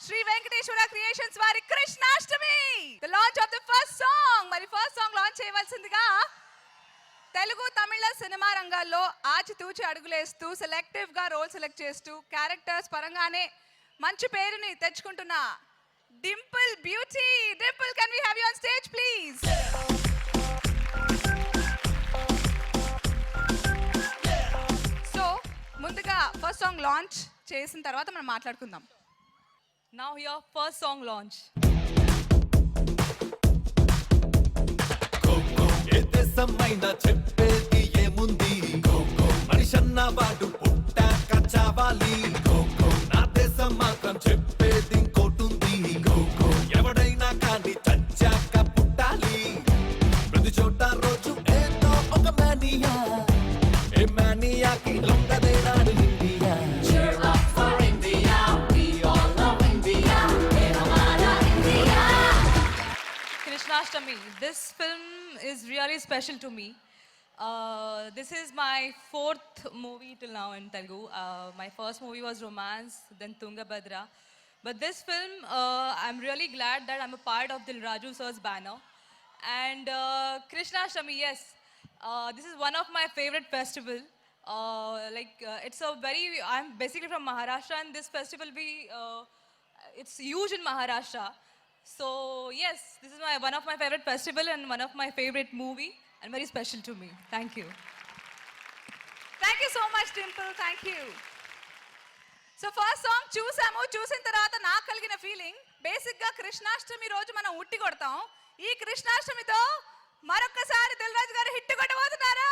Sri Venkateshwara Creations వారి Krishnashtami the launch of the first song. మరి first song launch చేయవలసిందిగా తెలుగు తమిళ cinema రంగాల్లో ఆచితూచి అడుగులేస్తూ సెలెక్టివ్ గా రోల్ సెలెక్ట్ చేస్తూ క్యారెక్టర్స్ పరంగానే మంచి పేరుని తెచ్చుకుంటున్న Dimple beauty. Dimple, can we have you on stage please? So ముందుగా ఫస్ట్ సాంగ్ లాంచ్ చేసిన తర్వాత మనం మాట్లాడుకుందాం. Now your first song launch. ఏదేశమైనా చెప్పేది ఏముంది, మనిషన్న వాడు పుట్టాక చావాలి. నా దేశం మాత్రం చెప్పేది ఇంకోటుంది, ఎవడైనా కానీ చచ్చాక పుట్టాలి. ప్రతి చోట రోజు ఏదో ఒక మానియా, ఏ మానియాకి లొంగదేనాడు India. Krishnashtami. This film is really special to me. This is my fourth movie till now in Telugu. My first movie was Romance, then Tungabhadra. But this film, I'm really glad that I'm a part of Dil Raju sir's banner. And Krishnashtami, yes, this is one of my favorite festival. It's a very, I'm basically from Maharashtra, and this festival it's huge in Maharashtra. So yes, this is one of my favorite festival and one of my favorite movie and very special to me. Thank you. Thank you so much Dimple. Thank you. So first song చూసిన తర్వాత నాకు కలిగిన feeling, basic గా కృష్ణాష్టమి రోజు మనం ఉట్టి కొడతాం. ఈ కృష్ణాష్టమితో మరొకసారి దిల్ రాజు గారు హిట్ కొట్టబోతున్నారు.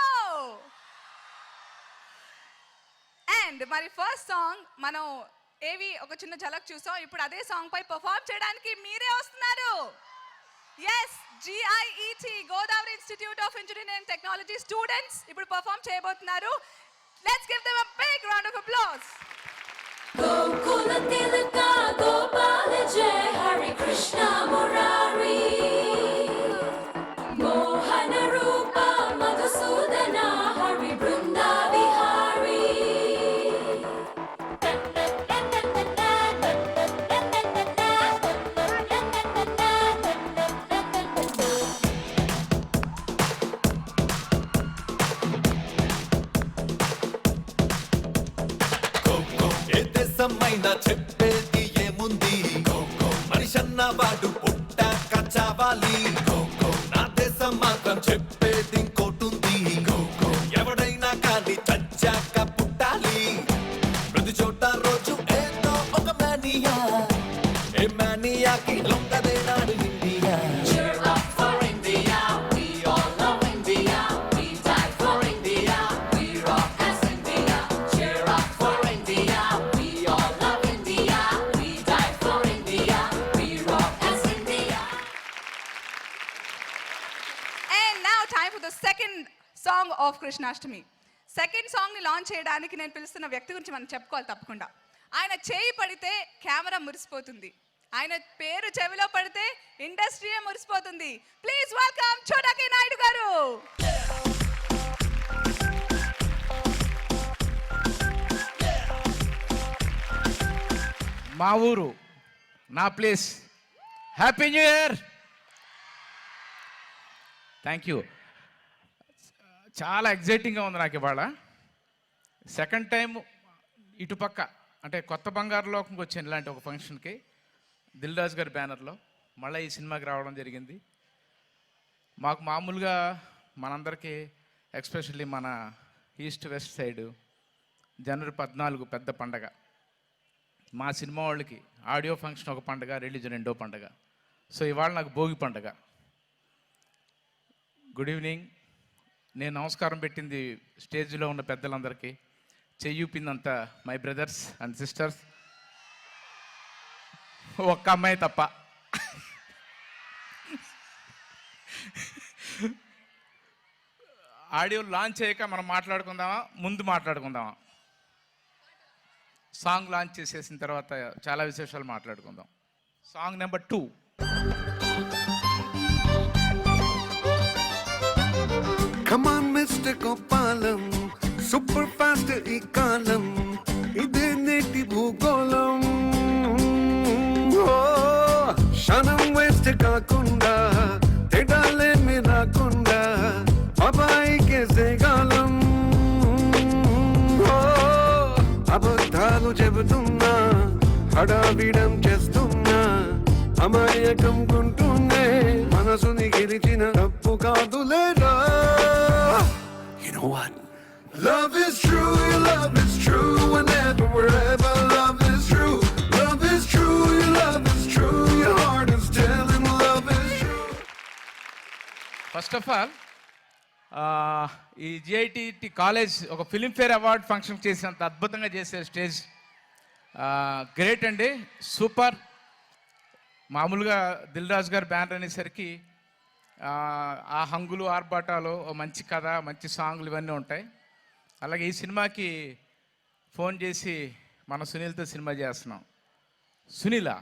అండ్ మరి ఫస్ట్ సాంగ్ మనం ఏవి ఒక చిన్న ఝలక్ చూసాం. ఇప్పుడు అదే సాంగ్ పై పర్ఫార్మ్ చేయడానికి మీరే వస్తున్నారు. Yes, GIET Godavari institute of engineering and technology students ఇప్పుడు పర్ఫార్మ్ చేయబోతున్నారు. Let's give them a big round of applause. Gokula తిలక గోపాల జయ హరి కృష్ణ మురారి మోహన రూప మధుసూదన హరి బృంద విహారీ. ఏదేశమైనా చెప్పేది ఏముంది, మనిషన్న వాడు పుట్టాక చావాలి. నా దేశం మాత్రం చెప్పేది ఇంకోటుంది, ఎవడైనా కానీ చచ్చాక పుట్టాలి. ప్రతి చోట రోజు ఏదో ఒక మానియా, ఏ మానియాకి లొంగదేనాడు India. Second song of Krishnashtami. Second song ని లాంచ్ చేయడానికి నేను పిలుస్తున్న వ్యక్తి గురించి మనం చెప్పుకోవాలి తప్పకుండా. ఆయన చేయి పడితే కెమెరా మురిసిపోతుంది, ఆయన పేరు చెవిలో పడితే ఇండస్ట్రీయే మురిసిపోతుంది. ప్లీజ్ వెల్కమ్ చోటాకి నాయుడు గారు. మా ఊరు, నా place. Happy new year. Thank you. చాలా ఎగ్జైటింగ్గా ఉంది నాకు ఇవాళ. సెకండ్ టైం ఇటుపక్క అంటే కొత్త బంగారు లోకంకి వచ్చాను ఇలాంటి ఒక ఫంక్షన్కి దిల్ రాజు గారి బ్యానర్లో. మళ్ళీ ఈ సినిమాకి రావడం జరిగింది. మాకు మామూలుగా మనందరికీ ఎక్స్పెషల్లీ మన ఈస్ట్ వెస్ట్ సైడ్ జనవరి 14 పెద్ద పండగ. మా సినిమా వాళ్ళకి ఆడియో ఫంక్షన్ ఒక పండగ, రిలీజ్ రెండో పండగ. సో ఇవాళ నాకు భోగి పండగ. Good evening. నేను నమస్కారం పెట్టింది స్టేజ్లో ఉన్న పెద్దలందరికీ, చెయ్యూపిందంతా మై బ్రదర్స్ అండ్ సిస్టర్స్, ఒక్క అమ్మాయి తప్ప. ఆడియో లాంచ్ అయ్యాక మనం మాట్లాడుకుందామా, ముందు మాట్లాడుకుందామా? సాంగ్ లాంచ్ చేసేసిన తర్వాత చాలా విశేషాలు మాట్లాడుకుందాం. Song number 2. Come on, Mr. Gopalam, super fast ఈ కాలం, ఇదే నేటి భూగోళం. హడావిడం చేస్తున్నా అమాయకం కుంటూనే మనసుని గెలిచిన తప్పు కాదులేరా. You know what? Love is true, your love is true, whenever, wherever, love is true. Love is true, your love is true, your heart is telling love is true. First of all ఈ GIT college ఒక Filmfare award function చేసినంత అద్భుతంగా చేసే stage great అండి, super. మామూలుగా దిల్ రాజు గారి banner అనేసరికి ఆ హంగులు ఆర్భాటాలు, మంచి కథ, మంచి సాంగ్లు ఇవన్నీ ఉంటాయి. అలాగే ఈ సినిమాకి ఫోన్ చేసి మన సునీల్తో సినిమా చేస్తున్నాం. సునీలా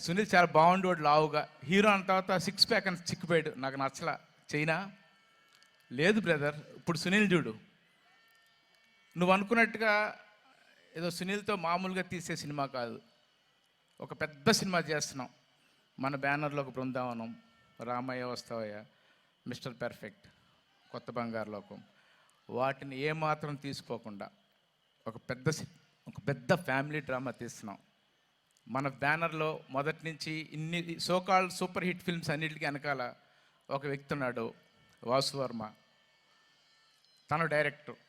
సునీల్ చాలా బాగుండేవాడు, లావుగా హీరో అన్న తర్వాత సిక్స్ ప్యాక్ అని చిక్కిపోయాడు. నాకు నచ్చలా. చైనా లేదు బ్రదర్, ఇప్పుడు సునీల్ చూడు. నువ్వు అనుకున్నట్టుగా ఏదో సునీల్తో మామూలుగా తీసే సినిమా కాదు, ఒక పెద్ద సినిమా చేస్తున్నాం. మన బ్యానర్లో ఒక బృందావనం, రామయ్య వస్తావయ్య, మిస్టర్ పర్ఫెక్ట్, కొత్త బంగారు లోకం, వాటిని ఏమాత్రం తీసుకోకుండా ఒక పెద్ద ఫ్యామిలీ డ్రామా తీస్తున్నాం. మన బ్యానర్లో మొదటి నుంచి ఇన్ని సోకాల్డ్ సూపర్ హిట్ ఫిల్మ్స్ అన్నిటికీ వెనకాల ఒక వ్యక్తి ఉన్నాడు, వాసు వర్మ. తను డైరెక్టర్.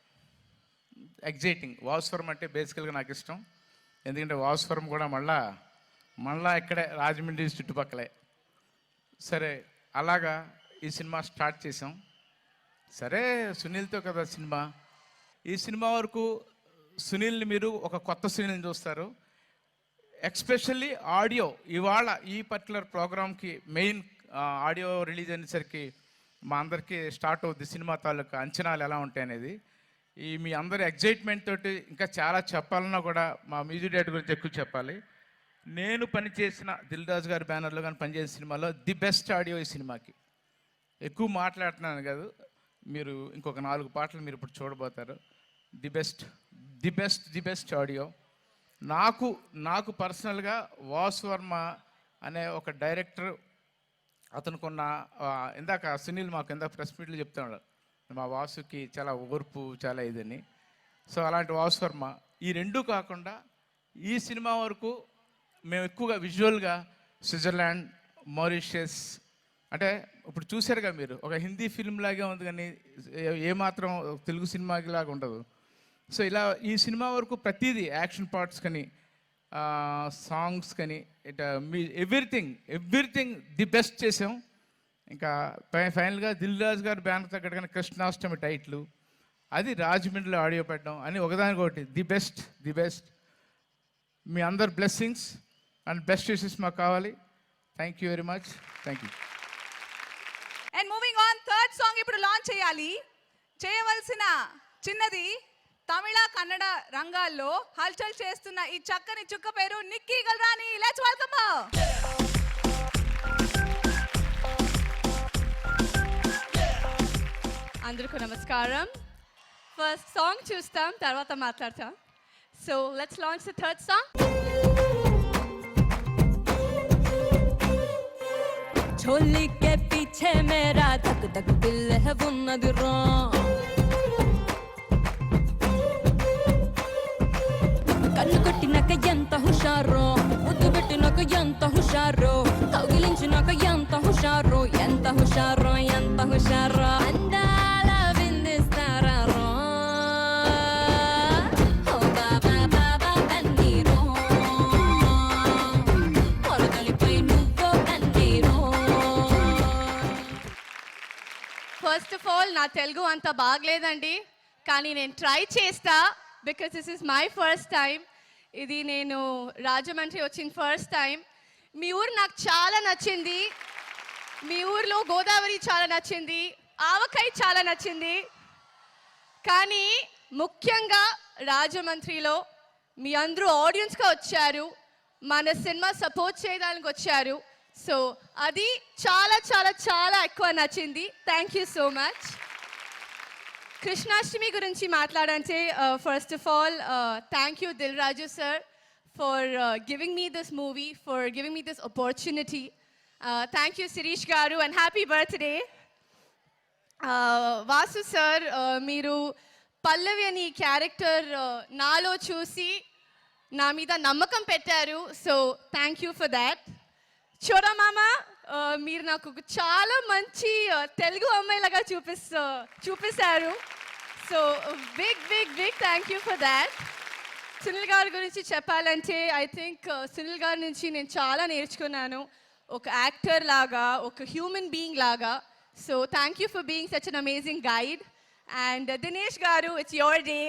ఎగ్జైటింగ్. వాసు వర్మ అంటే బేసికల్గా నాకు ఇష్టం, ఎందుకంటే వాసు వర్మ కూడా మళ్ళా ఇక్కడే రాజమండ్రి చుట్టుపక్కలే. సరే, అలాగా ఈ సినిమా స్టార్ట్ చేసాం. సరే, సునీల్తో కదా సినిమా. ఈ సినిమా వరకు సునీల్ని మీరు ఒక కొత్త సునీల్ని చూస్తారు. ఎక్స్పెషల్లీ ఆడియో, ఇవాళ ఈ పర్టికులర్ ప్రోగ్రామ్కి మెయిన్ ఆడియో రిలీజ్ అనేసరికి మా అందరికీ స్టార్ట్ అవుద్ది సినిమా తాలూకా అంచనాలు ఎలా ఉంటాయనేది. ఈ మీ అందరి ఎగ్జైట్మెంట్ తోటి ఇంకా చాలా చెప్పాలన్నా కూడా మా మ్యూజిక్ డైరెక్టర్ గురించి ఎక్కువ చెప్పాలి. నేను పనిచేసిన దిల్ రాజు గారి బ్యానర్లో కానీ పనిచేసిన సినిమాలో ది బెస్ట్ ఆడియో ఈ సినిమాకి. ఎక్కువ మాట్లాడుతున్నాను కాదు, మీరు ఇంకొక 4 పాటలు మీరు ఇప్పుడు చూడబోతారు. The best audio. నాకు పర్సనల్గా వాసు వర్మ అనే ఒక డైరెక్టర్, అతనుకున్న ఇందాక సునీల్ మాకు ఇందాక ప్రెస్ మీట్లు చెప్తున్నాడు, మా వాసుకి చాలా ఓర్పు, చాలా ఇదని. సో అలాంటి వాసు వర్మ. ఈ రెండూ కాకుండా ఈ సినిమా వరకు మేము ఎక్కువగా విజువల్గా స్విట్జర్లాండ్, మారిషియస్, అంటే ఇప్పుడు చూసారుగా మీరు, ఒక హిందీ ఫిల్మ్ లాగే ఉంది కానీ ఏమాత్రం తెలుగు సినిమాకి లాగా ఉండదు. సో ఇలా ఈ సినిమా వరకు ప్రతిదీ యాక్షన్ పార్ట్స్ కానీ సాంగ్స్ కానీ మీ ఎవ్రీథింగ్ ది బెస్ట్ చేసాం. ఇంకా ఫైనల్గా దిల్ రాజు గారి బ్యానర్ తగ్గట్టుగానే కృష్ణాష్టమి టైట్లు, అది రాజమండ్రిలో ఆడియో పెట్టడం అని ఒకదానికొకటి ది బెస్ట్. మీ అందరు బ్లెస్సింగ్స్ అండ్ బెస్ట్ విషెస్ మాకు కావాలి. Thank you very much. Thank you. And moving on, third song ఇప్పుడు లాంచ్ చేయవలసిన చిన్నది. తమిళ, కన్నడ రంగాల్లో హల్చల్ చేస్తున్న ఈ చక్కని చుక్క పేరు Nikki Galrani. Let's welcome her. అందరికీ నమస్కారం. ఫస్ట్ సాంగ్ చూస్తాం, తర్వాత మాట్లాడతాం. So let's launch the third song. झोली के पीछे मेरा धक धक दिल है वो नजरों కన్ను కొట్టినాక ఎంత హుషారో, ముద్దు పెట్టినాక ఎంత హుషారో, కౌగిలించినాక ఎంత హుషారో, అందాల విందిస్తారా ఓ బాబా బాబా కన్నీరో, పొరగలిపై నువ్వో కన్నీరో. ఫస్ట్ ఆఫ్ ఆల్, నా తెలుగు అంత బాగలేదండి, కానీ నేను ట్రై చేస్తా. Because this is my first time. ఇది నేను రాజమండ్రి వచ్చిన ఫస్ట్ టైం. మీ ఊరు నాకు చాలా నచ్చింది. మీ ఊర్లో గోదావరి చాలా నచ్చింది, ఆవకాయ చాలా నచ్చింది. కానీ ముఖ్యంగా రాజమండ్రిలో మీ అందరూ ఆడియన్స్గా వచ్చారు, మన సినిమా సపోర్ట్ చేయడానికి వచ్చారు. సో అది చాలా చాలా చాలా ఎక్కువ నచ్చింది. Thank you so much. Krishnashtami గురించి మాట్లాడంటే first of all thank you Dil Raju sir for giving me this movie, for giving me this opportunity. Thank you Sirish garu and happy birthday. Vasu sir, మీరు పల్లవి అని క్యారెక్టర్ నాలో చూసి నా మీద నమ్మకం పెట్టారు. So thank you for that. చూడా మామ, మీరు నాకు ఒక చాలా మంచి తెలుగు అమ్మాయిలాగా చూపిస్తారు. So big big big thank you for that. Sunil గారి గురించి చెప్పాలంటే ఐ థింక్ సునీల్ గారి నుంచి నేను చాలా నేర్చుకున్నాను, ఒక యాక్టర్ లాగా, ఒక హ్యూమన్ బీయింగ్ లాగా. So thank you for being such an amazing guide. And Dinesh గారు, it's your day.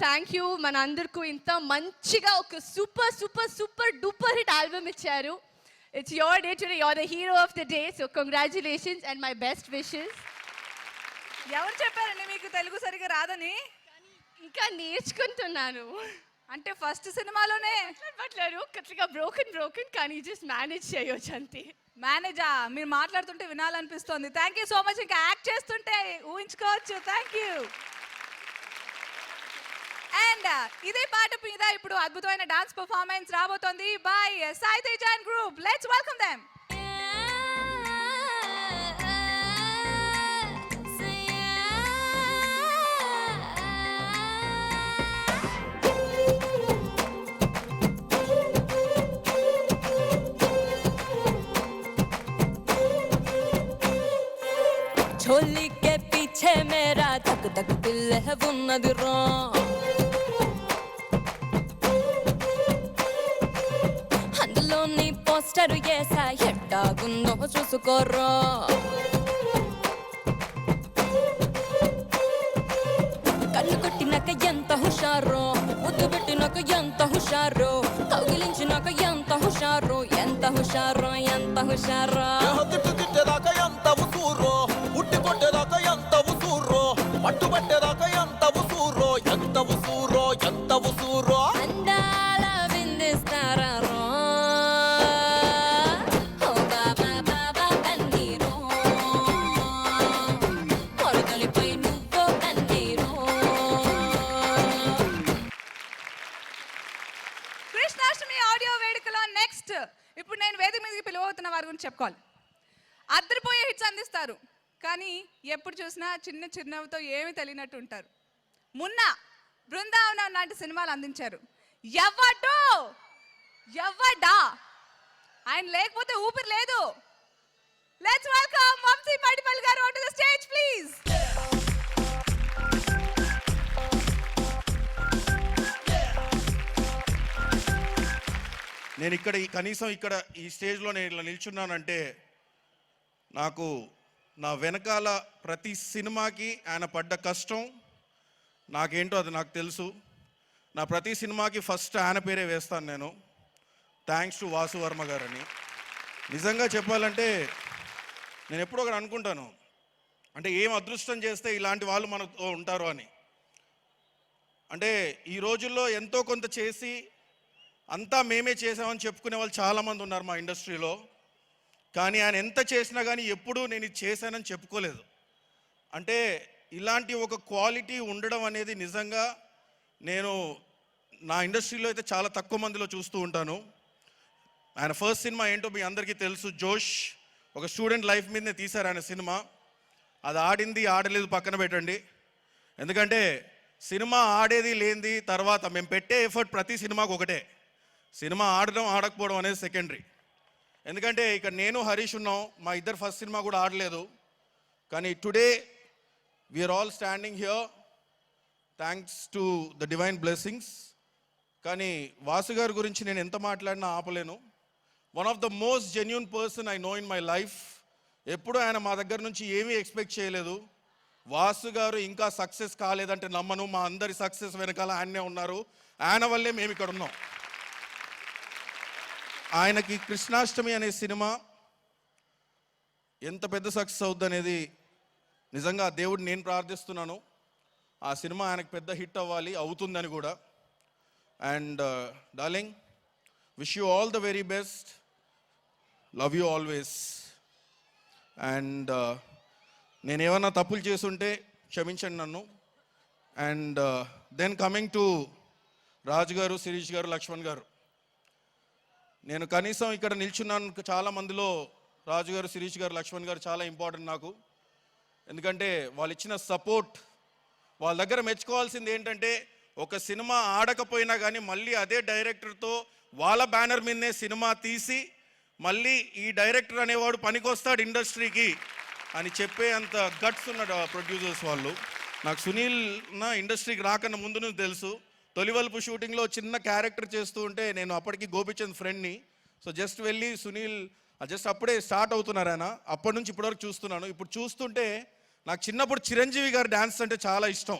Thank you, మన అందరికీ ఇంత మంచిగా ఒక super super super duper hit album ఇచ్చారు. It's your day today, your the hero of the day. So congratulations and my best wishes. ఎవరు చెప్పారండి మీకు తెలుగు సరిగా రాదని? ఇంకా నేర్చుకుంటున్నాను. అంటే ఫస్ట్ సినిమాలోనే మాట్లాడు కొత్తగా బ్రోకెన్ కానీ జస్ట్ మేనేజ్ చేయొచ్చు అంతే. మేనేజా? మీరు మాట్లాడుతుంటే వినాలనిపిస్తోంది. Thank you so much. ఇంకా యాక్ట్ చేస్తుంటే ఊహించుకోవచ్చు. Thank you. అండ్ ఇదే పాట మీద ఇప్పుడు అద్భుతమైన డాన్స్ పర్ఫార్మెన్స్ రాబోతోంది by Sai Teja and group. Let's welcome them. झोली के पीछे मेरा धक धक दिल है वो नजरों అందులోని పోస్టర్ ఏసా ఎట్టాగుందో చూసుకోర్రో కన్ను కొట్టినాక ఎంత హుషారో ముద్దు పెట్టినాక ఎంత హుషారో కౌగిలించినాక ఎంత హుషారో ఎంత హుషారో ఎంత హుషారో తిట్టేదాకా ఎంత ఉసూరో, ఉట్టి కొట్టేదాకా ఎంత ఉసూరో, పట్టు పట్టేదాకా ఎంత ఉసూరో, ఎంత ఉసూరో, ఎంత ఉసూరో. అందాల విందిస్తారా రో ఓ బాబా బాబా కన్నీరో మొరగలిపై నువ్వో కన్నీరో. కృష్ణాష్టమి ఆడియో వేడుకలో నెక్స్ట్ ఇప్పుడు నేను వేదిక మీదకి పిలువవుతున్న వారి గురించి చెప్పుకోవాలి. అద్దరిపోయే హిట్స్ అందిస్తారు, కానీ ఎప్పుడు చూసినా చిన్న చిరునవ్వుతో ఏమీ తెలియనట్టు ఉంటారు. మొన్న బృందావనం లాంటి సినిమాలు అందించారు. ఎవ్వడా ఆయన లేకపోతే ఊపిరి లేదు. లెట్స్ వెల్కమ్ వంశీ పడిపల్లి గారు on to the stage please. నేను ఇక్కడ కనీసం ఇక్కడ ఈ స్టేజ్లో నేను ఇలా నిల్చున్నానంటే నాకు నా వెనకాల ప్రతి సినిమాకి ఆయన పడ్డ కష్టం నాకేంటో అది నాకు తెలుసు. నా ప్రతి సినిమాకి ఫస్ట్ ఆయన పేరే వేస్తాను నేను. థ్యాంక్స్ టు వాసు వర్మ గారని. నిజంగా చెప్పాలంటే నేను ఎప్పుడో ఒకటి అనుకుంటాను, అంటే ఏం అదృష్టం చేస్తే ఇలాంటి వాళ్ళు మనతో ఉంటారు అని. అంటే ఈ రోజుల్లో ఎంతో కొంత చేసి అంతా మేమే చేసామని చెప్పుకునే వాళ్ళు చాలామంది ఉన్నారు మా ఇండస్ట్రీలో. కానీ ఆయన ఎంత చేసినా కానీ ఎప్పుడూ నేను ఇది చేశానని చెప్పుకోలేదు. అంటే ఇలాంటి ఒక క్వాలిటీ ఉండడం అనేది నిజంగా నేను నా ఇండస్ట్రీలో అయితే చాలా తక్కువ మందిలో చూస్తూ ఉంటాను. ఆయన ఫస్ట్ సినిమా ఏంటో మీ అందరికీ తెలుసు, జోష్. ఒక స్టూడెంట్ లైఫ్ మీదనే తీశారు ఆయన సినిమా. అది ఆడింది ఆడలేదు పక్కన పెట్టండి, ఎందుకంటే సినిమా ఆడేది లేనిది తర్వాత మేము పెట్టే ఎఫర్ట్ ప్రతి సినిమాకు ఒకటే. సినిమా ఆడడం ఆడకపోవడం అనేది సెకండరీ. ఎందుకంటే ఇక్కడ నేను హరీష్ ఉన్నాం, మా ఇద్దరు ఫస్ట్ సినిమా కూడా ఆడలేదు. కానీ today we are all standing here thanks to the divine blessings. కానీ వాసు గారి గురించి నేను ఎంత మాట్లాడినా ఆపలేను. One of the most genuine person I know in my life. ఎప్పుడు ఆయన మా దగ్గర నుంచి ఏమీ ఎక్స్పెక్ట్ చేయలేదు. వాసు గారు ఇంకా సక్సెస్ కాలేదంటే నమ్మను. మా అందరి సక్సెస్ వెనకాల ఆయనే ఉన్నారు. ఆయన వల్లే మేము ఇక్కడ ఉన్నాం. ఆయనకి కృష్ణాష్టమి అనే సినిమా ఎంత పెద్ద సక్సెస్ అవుద్ది అనేది నిజంగా దేవుడు నేను ప్రార్థిస్తున్నాను. ఆ సినిమా ఆయనకు పెద్ద హిట్ అవ్వాలి, అవుతుందని కూడా. And darling, wish you all the very best, love you always. And నేను ఏమన్నా తప్పులు చేసుంటే క్షమించండి నన్ను. అండ్ దెన్ కమింగ్ టు రాజు గారు, శిరీష్ గారు, లక్ష్మణ్ గారు, నేను కనీసం ఇక్కడ నిల్చున్నాను చాలా మందిలో రాజు గారు, శిరీష్ గారు, లక్ష్మణ్ గారు చాలా ఇంపార్టెంట్ నాకు. ఎందుకంటే వాళ్ళు ఇచ్చిన సపోర్ట్, వాళ్ళ దగ్గర మెచ్చుకోవాల్సింది ఏంటంటే ఒక సినిమా ఆడకపోయినా కానీ మళ్ళీ అదే డైరెక్టర్తో వాళ్ళ బ్యానర్ మీదనే సినిమా తీసి మళ్ళీ ఈ డైరెక్టర్ అనేవాడు పనికొస్తాడు ఇండస్ట్రీకి అని చెప్పే అంత గట్స్ ఉన్న ప్రొడ్యూసర్స్ వాళ్ళు. నాకు సునీల్ నా ఇండస్ట్రీకి రాకన్నా ముందు నుంచి తెలుసు. తొలివల్పు షూటింగ్లో చిన్న క్యారెక్టర్ చేస్తూ ఉంటే నేను అప్పటికి గోపిచంద్ ఫ్రెండ్ని. సో జస్ట్ వెళ్ళి సునీల్ జస్ట్ అప్పుడే స్టార్ట్ అవుతున్నారు ఆయన, అప్పటి నుంచి ఇప్పటివరకు చూస్తున్నాను. ఇప్పుడు చూస్తుంటే నాకు చిన్నప్పుడు చిరంజీవి గారి డ్యాన్స్ అంటే చాలా ఇష్టం.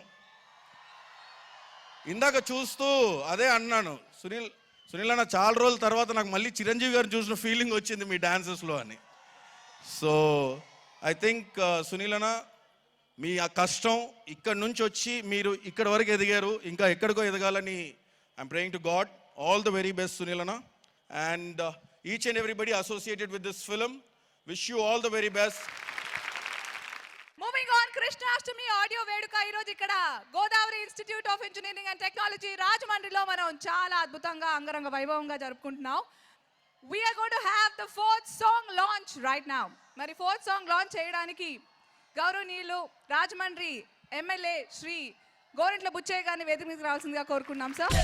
ఇందాక చూస్తూ అదే అన్నాను, సునీల్ అన్న చాలా రోజుల తర్వాత నాకు మళ్ళీ చిరంజీవి గారిని చూసిన ఫీలింగ్ వచ్చింది మీ డాన్సెస్లో అని. సో ఐ థింక్ సునీల్ అన్న మీ ఆ కష్టం ఇక్కడ నుంచి వచ్చి మీరు ఇక్కడ వరకు ఎదిగారు, ఇంకా ఎక్కడికో ఎదగాలని I'm praying to God. All the very best Sunil అన్న, and each and everybody associated with this film, wish you all the very best. Moving on, Krishnashtami audio వేడుక ఈరోజు ఇక్కడ Godavari institute of engineering and technology రాజమండ్రిలో మనం చాలా అద్భుతంగా అంగరంగ వైభవంగా జరుపుకుంటున్నాం. We're going to have the 4th song launch right now. మరి 4th సాంగ్ లాంచ్ చేయడానికి గౌరవనీయులు రాజమండ్రి ఎమ్మెల్యే శ్రీ గోరంట్ల బుచ్చయ్య గారిని వేదిక మీదకి రావాల్సిందిగా కోరుకున్నాం sir.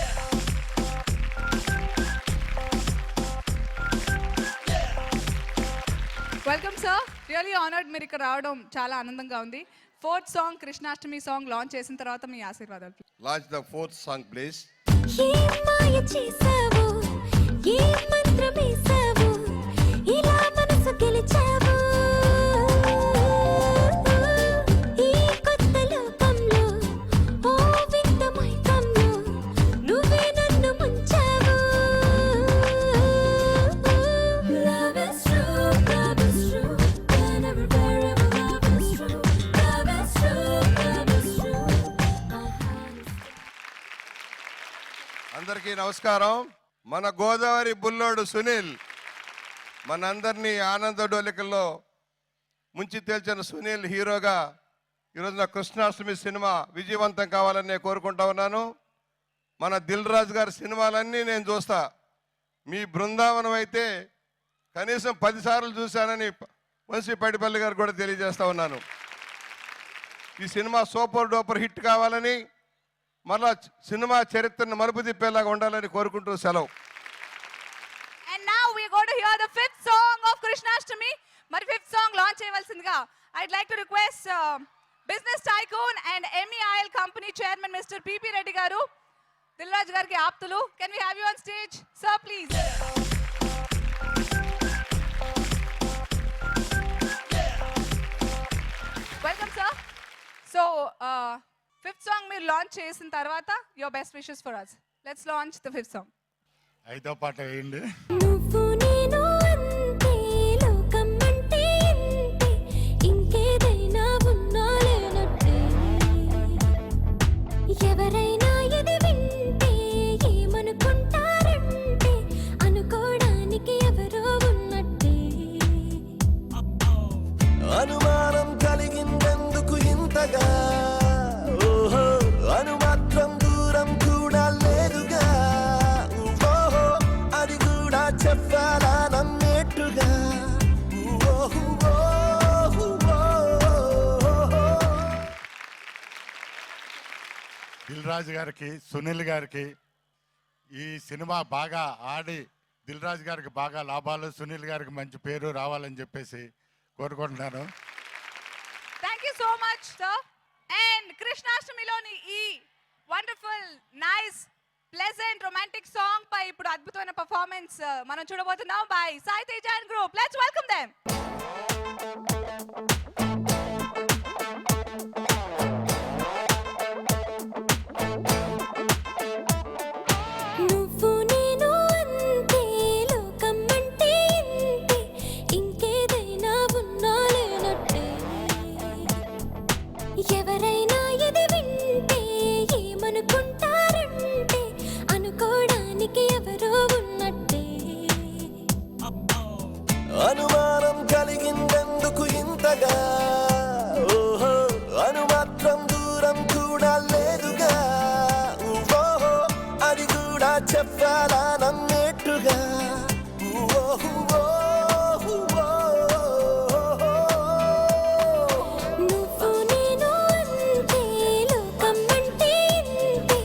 Welcome sir, really honoured మీరు ఇక్కడ రావడం చాలా ఆనందంగా ఉంది. 4th song Krishnashtami song launch చేసిన తర్వాత మీ ఆశీర్వాదాలు. Launch the 4th song, please. ఏం మాయ చేసావు, ఏం మంత్రమేసావు, ఇలా మనసు గెలిచావు. ఈ కొత్త లోకంలో, ఓ వింత మైకంలో, నువ్వే నన్ను ముంచావు. Love is true, love is true, whenever, wherever love is true. Love is true, love is true. అందరికీ నమస్కారం. మన గోదావరి బుల్లోడు సునీల్ మనందరినీ ఆనంద డోలికల్లో ముంచి తేల్చిన సునీల్ హీరోగా ఈరోజున కృష్ణాష్టమి సినిమా విజయవంతం కావాలని నేను కోరుకుంటా ఉన్నాను. మన దిల్ రాజు గారి సినిమాలన్నీ నేను చూస్తా. మీ బృందావనం అయితే కనీసం 10 సార్లు చూశానని వంశీ పడిపల్లి గారు కూడా తెలియజేస్తా ఉన్నాను. ఈ సినిమా సూపర్ డూపర్ హిట్ కావాలని, మళ్ళా సినిమా చరిత్రను మలుపు తిప్పేలాగా ఉండాలని కోరుకుంటూ సెలవు. And now we are going to hear the 5th song of Krishnashtami. మరి 5th song launch చేయవలసిందిగా I'd like to request business tycoon and MEIL company chairman Mr. PP Reddy garu, Dilraj gariki aaptulu. Can we have you on stage, sir, please? Welcome, sir. So 5th song మీరు launch చేసిన తర్వాత your best wishes for us. Let's launch the 5th song. ఐదో పాట వేయండి. నువ్వు నేను అంతే, లోకం అంటే ఇంతే, ఇంకేదైనా ఉన్నా లేనట్టే. ఎవరైనా ఇది వింటే ఏమనుకుంటారంటే, అనుకోవడానికి ఎవరో ఉన్నట్టే. అనుమానం కలిగిందెందుకు ఇంతగా, ఓహో అనుమాత్రం దూరం కూడా లేదుగా, ఓహో అది కూడా చెప్పాలా నమ్మేట్టుగా, ఓహో దిల్ రాజు గారికి, సునీల్ గారికి ఈ సినిమా బాగా ఆడి దిల్ రాజు గారికి బాగా లాభాలు, సునీల్ గారికి మంచి పేరు రావాలని చెప్పేసి కోరుకుంటున్నాను. Thank you so much sir. And కృష్ణాష్టమిలోని ఈ wonderful nice pleasant romantic song పై ఇప్పుడు అద్భుతమైన పర్ఫార్మెన్స్ మనం చూడబోతున్నాం by Sai Teja and group. Let's welcome them. నువ్వు నేను అంతే, లోకం అంటే ఇంతే, ఇంకేదైనా ఉన్నా లేనట్టే. ఎవరైనా ఇది వింటే ఏమనుకుంటారంటే, అనుకోవడానికి ఎవరో ఉన్నట్టే. అనుమానం కలిగిందెందుకు ఇంతగా, ఓహో అనుమాత్రం దూరం కూడా లేదుగా, ఓహో అది కూడా చెప్పాలా నమ్మేట్టుగా, ఓహో నువ్వు నేను అంతే, లోకం అంటే ఇంతే,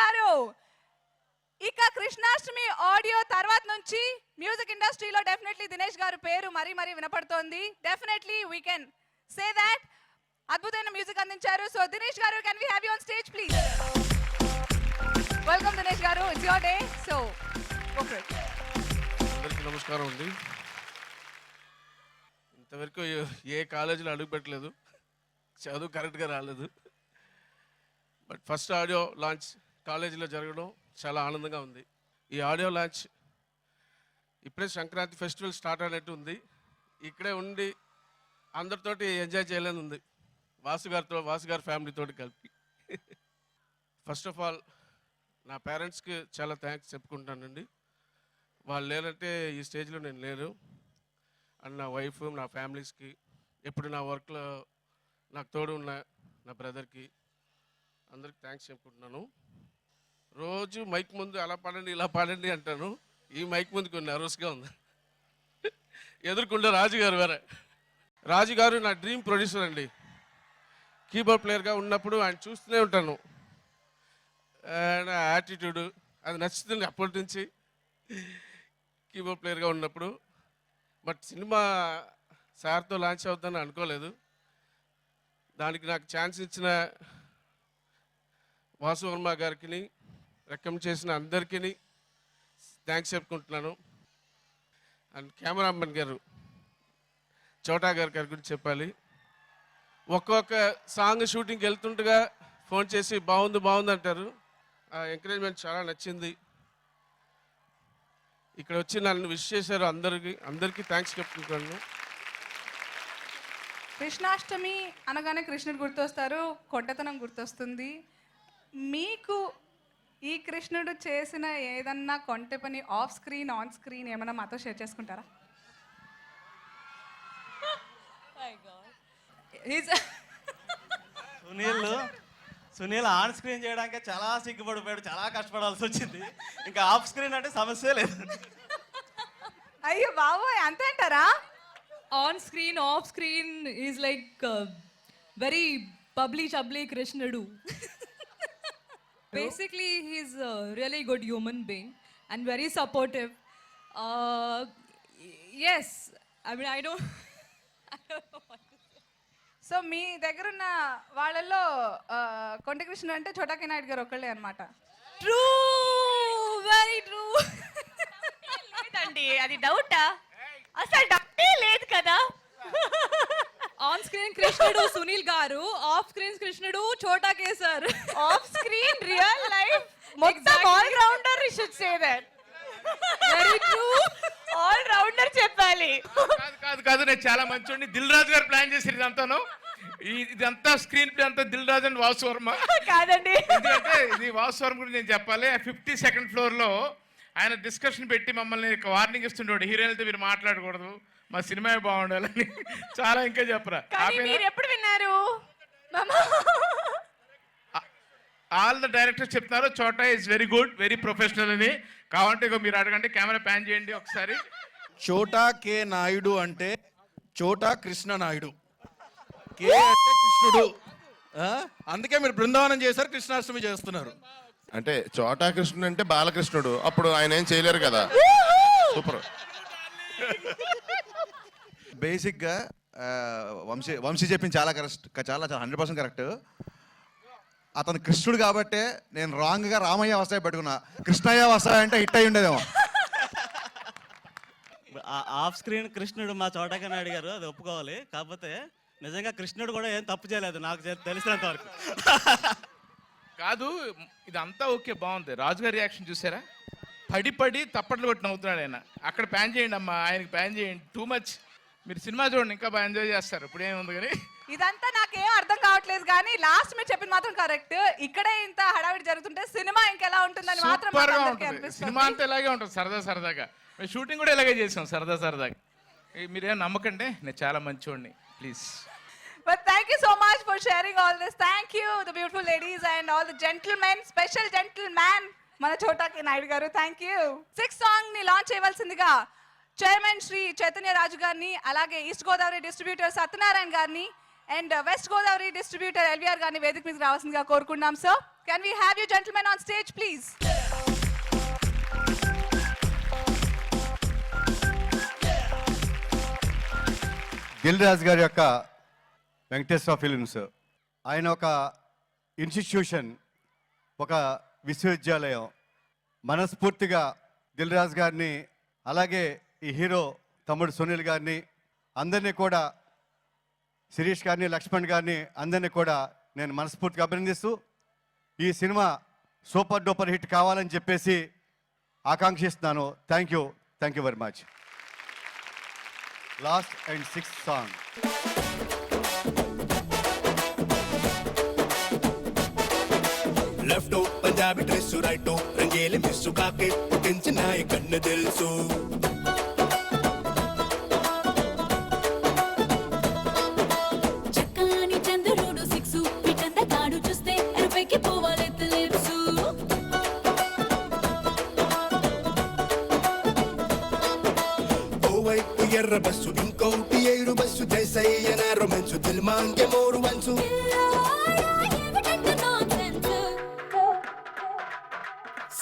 గారు. ఇక కృష్ణాష్టమి ఆడియో తర్వాత నుంచి మ్యూజిక్ ఇండస్ట్రీలో డెఫినెట్లీ దినేష్ గారు పేరు మరీ మరీ వినపడుతోంది. Definitely we can say that. అద్భుతమైన మ్యూజిక్ అందించారు. సో దినేష్ గారు, can we have you on stage please? Welcome Dinesh గారు, it's your day. So go for it. అందరికీ నమస్కారం అండి. ఇంతవరకు ఏ కాలేజీలో అడుగు పెట్టలేదు, చదువు కరెక్ట్గా రాలేదు. బట్ ఫస్ట్ ఆడియో లాంచ్ కాలేజీలో జరగడం చాలా ఆనందంగా ఉంది. ఈ ఆడియో లాంచ్ ఇప్పుడే సంక్రాంతి ఫెస్టివల్ స్టార్ట్ అయినట్టు ఉంది. ఇక్కడే ఉండి అందరితోటి ఎంజాయ్ చేయాలని ఉంది, వాసు గారి ఫ్యామిలీతో కలిపి. ఫస్ట్ ఆఫ్ ఆల్ నా పేరెంట్స్కి చాలా థ్యాంక్స్ చెప్పుకుంటానండి. వాళ్ళు లేనంటే ఈ స్టేజ్లో నేను లేను. అండ్ నా వైఫ్, నా ఫ్యామిలీస్కి, ఎప్పుడు నా వర్క్లో నాకు తోడు ఉన్న నా బ్రదర్కి, అందరికి థ్యాంక్స్ చెప్పుకుంటున్నాను. రోజు మైక్ ముందు అలా పాడండి ఇలా పాడండి అంటాను. ఈ మైక్ ముందు కొన్ని నర్వస్గా ఉంది. ఎదుర్కొంటే రాజుగారు వేరే. రాజుగారు నా డ్రీమ్ ప్రొడ్యూసర్ అండి. కీబోర్డ్ ప్లేయర్గా ఉన్నప్పుడు ఆయన చూస్తూనే ఉంటాను. నా యాటిట్యూడ్ అది నచ్చుతుంది అప్పటి నుంచి, కీబోర్డ్ ప్లేయర్గా ఉన్నప్పుడు. బట్ సినిమా సార్తో లాంచ్ అవుతుందని అనుకోలేదు. దానికి నాకు ఛాన్స్ ఇచ్చిన వాసు వర్మ గారికి, రికమెండ్ చేసిన అందరికీ థ్యాంక్స్ చెప్పుకుంటున్నాను. అండ్ కెమెరామెన్ గారు చోటా గారి గురించి చెప్పాలి. ఒక్కొక్క సాంగ్ షూటింగ్కి వెళ్తుండగా ఫోన్ చేసి బాగుంది బాగుంది అంటారు. ఆ ఎంకరేజ్మెంట్ చాలా నచ్చింది. ఇక్కడ వచ్చి నన్ను విష్ చేశారు. అందరికీ థ్యాంక్స్ చెప్పుకుంటాను. కృష్ణాష్టమి అనగానే కృష్ణుడు గుర్తొస్తారు, కొంటతనం గుర్తొస్తుంది. మీకు ఈ కృష్ణుడు చేసిన ఏదన్నా కొంటె పని ఆఫ్ స్క్రీన్, ఆన్ స్క్రీన్ ఏమన్నా మాతో షేర్ చేసుకుంటారా? సునీల్ ఆన్ స్క్రీన్ చేయడానికి చాలా సిగ్గుపడిపోయాడు, చాలా కష్టపడాల్సి వచ్చింది. ఇంకా ఆఫ్ స్క్రీన్ అంటే సమస్య లేదు. అయ్యో బాబోయ్, అంతే అంటారా? On screen, off screen is like very bubbly, chubbly Krishnudu. Basically, he's a really good human being and very supportive. Yes, I mean, I don't know what to say. So మీ దగ్గర ఉన్న వాళ్ళల్లో కొండ కృష్ణ అంటే చోటాకి నాయుడు గారు ఒకళ్ళే అనమాట. True, very true. లేదండి, అది డౌటా? అసలు డౌటే లేదు కదా. ఆన్ స్క్రీన్ కృష్ణుడు సునీల్ గారు, ఆఫ్ స్క్రీన్ కృష్ణుడు చోటా కేసర్. ఆఫ్ స్క్రీన్ రియల్ లైఫ్ మొత్తం all rounder, you should say that. Very true, all rounder చెప్పాలి. కాదు నేను చాలా మంచోడిని. దిల్ రాజు గారు ప్లాన్ చేశారు ఇదంతాను. ఇదంతా స్క్రీన్ ప్లే అంతా దిల్ రాజు అండ్ వాసు వర్మ కాదండి. ఎందుకంటే ఇది వాసు వర్మ గురించి నేను చెప్పాలి. 52nd ఫ్లోర్లో ఆయన డిస్కషన్ పెట్టి మమ్మల్ని వార్నింగ్ ఇస్తుంటాడు, హీరోయిన్లతో మీరు మాట్లాడకూడదు, మా సినిమా బాగుండాలని. చాలా ఇంకా చెప్పరా. మీరు ఎప్పుడు విన్నారు? ఆల్ ద డైరెక్టర్స్ చెప్తున్నారు చోటా is very good, very professional అని. కావాలంటే మీరు అడగండి, కెమెరా ప్యాన్ చేయండి ఒకసారి. చోటా కే నాయుడు అంటే చోటా కృష్ణ నాయుడు, కే అంటే కృష్ణుడు. అందుకే మీరు బృందావనం చేశారు, కృష్ణాష్టమి చేస్తున్నారు. అంటే చోటా కృష్ణుడు అంటే బాలకృష్ణుడు, అప్పుడు ఆయన ఏం చేయలేరు కదా. సూపర్. బేసిక్గా వంశీ చెప్పింది చాలా కరెక్ట్, చాలా 100% కరెక్ట్. అతను కృష్ణుడు కాబట్టే నేను రాంగ్గా రామయ్య వస్తాయి పెట్టుకున్నా. కృష్ణయ్య వస్తాయి అంటే హిట్ అయి ఉండేదేమో. ఆఫ్ స్క్రీన్ కృష్ణుడు మా చోటగా నాయుడు గారు, అది ఒప్పుకోవాలి. కాకపోతే నిజంగా కృష్ణుడు కూడా ఏం తప్పు చేయలేదు నాకు తెలిసినంత వరకు. కాదు, ఇదంతా ఓకే, బాగుంది. రాజుగారి రియాక్షన్ చూసారా? పడి తప్పట్లు కొట్టి నవ్వుతున్నాడు ఆయన. అక్కడ ప్యాన్ చేయండి అమ్మా, ఆయనకి ప్యాన్ చేయండి. Too much. మీరు సినిమా చూడండి, ఇంకా బాగా ఎంజాయ్ చేస్తారు. ఇప్పుడు ఏముంది కానీ ఇదంతా నాకేం అర్థం కావట్లేదు, కానీ లాస్ట్ మీరు చెప్పింది మాత్రం కరెక్ట్. ఇక్కడే ఇంత హడావిడి జరుగుతుంటే సినిమా ఇంకెలా ఉంటుందని మాత్రం సూపర్ గా మాకు ఉంటుంది. అనిపిస్తుంది. సినిమా అంతా ఇలాగే ఉంటుంది, సరదాగా. మేము షూటింగ్ కూడా ఇలాగే చేసాం, సరదాగా. మీరేం నమ్మకండి, నేను చాలా మంచివాడిని, please. But thank you so much for sharing all this. Thank you, the beautiful ladies and all the gentlemen, special gentleman, మన చోటాకి నాయుడు గారు. Thank you. 6th సాంగ్ ని లాంచ్ చేయవలసిందిగా చైర్మన్ శ్రీ చైతన్య రాజు గారిని, అలాగే ఈస్ట్ గోదావరి డిస్ట్రిబ్యూటర్ సత్యనారాయణ గారిని and west Godavari distributor LVR గారిని వేదిక మీదకి రావాల్సిందిగా కోరుకున్నాం. So can we have you gentlemen on stage please? Dil Raju గారి యొక్క వెంకటేశ్వర ఫిలిమ్స్, ఆయన ఒక ఇన్స్టిట్యూషన్, ఒక విశ్వవిద్యాలయం. మనస్ఫూర్తిగా దిల్ రాజు గారిని, అలాగే ఈ హీరో తమ్ముడు సునీల్ గారిని, అందరినీ కూడా, శిరీష్ గారిని, లక్ష్మణ్ గారిని, అందరినీ కూడా నేను మనస్ఫూర్తిగా అభినందిస్తూ ఈ సినిమా సూపర్ డూపర్ హిట్ కావాలని చెప్పేసి ఆకాంక్షిస్తున్నాను. Thank you very much. Last and 6th song. Left Punjabi dress right రంగేలి మిస్సు కాకే పుట్టించిన కన్ను తెలుసు. చక్కని చంద్రుడు సిక్సు పిటంద కాడు చూస్తే ఎరుపెక్కి పోవాలెత్తలేసు. ఓవైపు ఎర్ర బస్సు ఇంకోటి ఏడు బస్సు జైసయ్యన రొమాన్సు దిల్ మాంగే మోరు వంచు.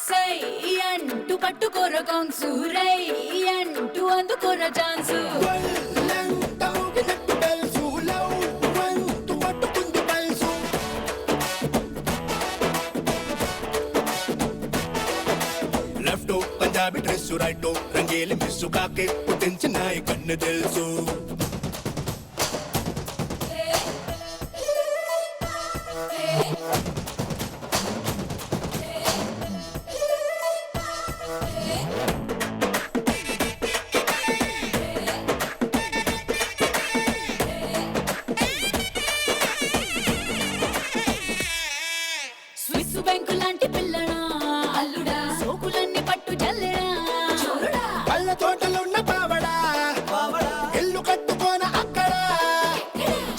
సై అంటూ పట్టుకోర కాంగ్సు, రై అంటూ అందుకోర ఛాన్సు. ఊగినట్టు బెల్సు లవ్ వంతు పట్టుకుంది బల్సు. లెఫ్ట్ పంజాబీ డ్రెస్ రైట్ రంగేలి మిస్సు కాకే పుట్టించిన కన్ను తెలుసు. స్విస్ బ్యాంకు లాంటి పిల్లడా అల్లుడా, సోకులన్నీ పట్టు జల్లెడా చూరుడా. పళ్ళ తోటలున్న పావడా ఇల్లు కట్టుకోన అక్కడ.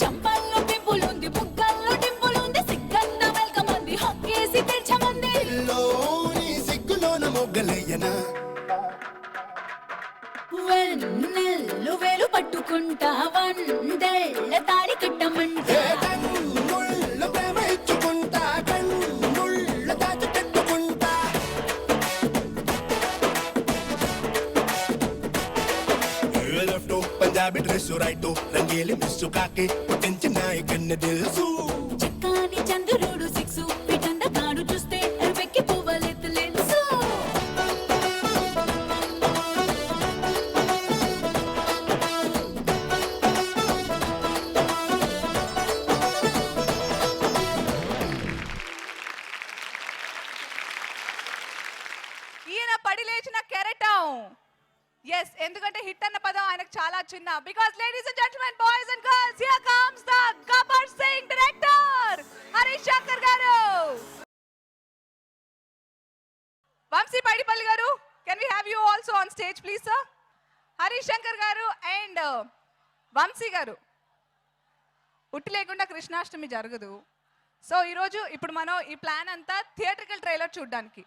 చంపల్లో పింపులుంది, బుగ్గల్లో డింపులుంది, సిగ్గన్న వెల్కమ్ అంది, హక్కేసి తెచ్చమంది. లోని సిగ్గులోన మొగ్గలయ్యనా. వెన్నెల్లు వేలు పట్టుకుంటా, వందెళ్ళ తాడి కట్టమంటా. కన్నుళ్ళ ప్రేమ ఇచ్చుకుంటా, కన్నుళ్ళ దాచి పెట్టుకుంటా. లెఫ్ట్ పంజాబీ డ్రెస్ రైట్ రంగేలి మిస్సు కాకి పుట్టించిన కన్ను తెలుసు. చక్కని చంద్రుడు సిక్సు పిటంద కాడు చూస్తే ఎరుపెక్కి పోవాలెత్తలేసు. ఈయన పడి లేచిన కెరటం. ఎస్, ఎందుకంటే హిట్ అన్న పదం ఆయనకు చాలా చిన్న. Because ladies and gentlemen, boys and girls, here comes the Gabbar Singh director Harish Shankar గారు. వంశీ పైడిపల్లి గారు, can we have you also on stage please sir? Harish Shankar గారు అండ్ వంశీ గారు, ఉట్టి లేకుండా కృష్ణాష్టమి జరగదు. సో ఈరోజు ఇప్పుడు మనం ఈ ప్లాన్ అంతా థియేట్రికల్ ట్రైలర్ చూడడానికి.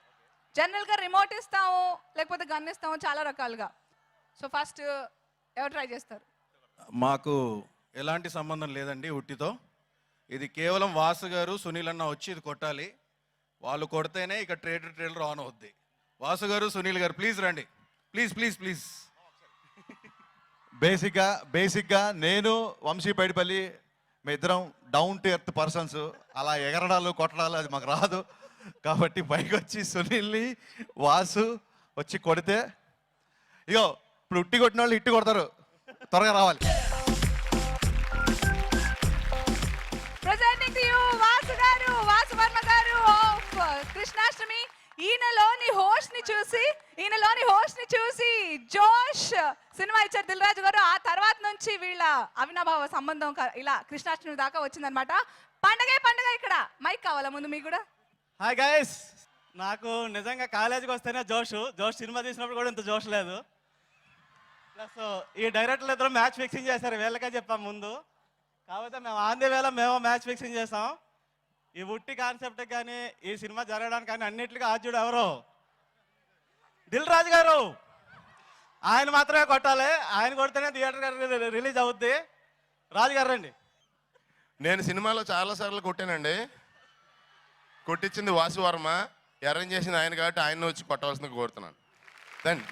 జనరల్గా రిమోట్ ఇస్తాము, లేకపోతే గన్ ఇస్తాము, చాలా రకాలుగా. సో ఫస్ట్ ఎవరు ట్రై చేస్తారు? మాకు ఎలాంటి సంబంధం లేదండి ఉట్టితో. ఇది కేవలం వాసు గారు సునీల్ అన్న వచ్చి ఇది కొట్టాలి. వాళ్ళు కొడితేనే ఇక ట్రైలర్ ఆన్ అవుద్ది. వాసు గారు సునీల్ గారు ప్లీజ్ రండి, ప్లీజ్ ప్లీజ్ ప్లీజ్. బేసిక్గా నేను వంశీ పైడిపల్లి మీ ఇద్దరం డౌన్ టు ఎర్త్ పర్సన్స్. అలా ఎగరడాలు కొట్టడాలు అది మాకు రాదు. కాబట్టి పైకి వచ్చి సునీల్ని వాసు వచ్చి కొడితే, ఇగో ఇప్పుడు ఉట్టి కొట్టిన వాళ్ళు ఇట్టి కొడతారు, త్వరగా రావాలి. ప్రెజెంటింగ్ టు యు వాసు గారు, వాసు వర్మ గారు ఆఫ్ కృష్ణాష్టమి. ఈయనలోని హోస్ట్ ని చూసి జోష్ సినిమా ఇచ్చారు దిల్ రాజు గారు. ఆ తర్వాత నుంచి వీళ్ళ అవినాభావ సంబంధం ఇలా కృష్ణాష్టమి దాకా వచ్చిందనమాట. పండగే ఇక్కడ. మైక్ కావాలా ముందు మీకు కూడా? హాయ్ గైస్, నాకు నిజంగా కాలేజీకి వస్తేనే జోష్ సినిమా తీసినప్పుడు కూడా ఇంత జోష్ లేదు. ప్లస్ ఈ డైరెక్టర్లు ఇద్దరు మ్యాచ్ ఫిక్సింగ్ చేశారు, వీళ్ళకే చెప్పాం ముందు. కాకపోతే మేము ఆంధ్ర వేళ మేము మ్యాచ్ ఫిక్సింగ్ చేసాం. ఈ ఉట్టి కాన్సెప్ట్ కానీ ఈ సినిమా జరగడానికి కానీ అన్నింటికి ఆద్యుడు ఎవరు? దిల్ రాజు గారు. ఆయన మాత్రమే కొట్టాలి, ఆయన కొడితేనే థియేటర్ రిలీజ్ అవుద్ది. రాజు గారు రండి. నేను సినిమాలో చాలాసార్లు కొట్టానండి. కొట్టించింది వాసు వర్మ, అరేంజ్ చేసింది ఆయన కాబట్టి ఆయన వచ్చి కొట్టవలసింది కోరుతున్నాను. దండి.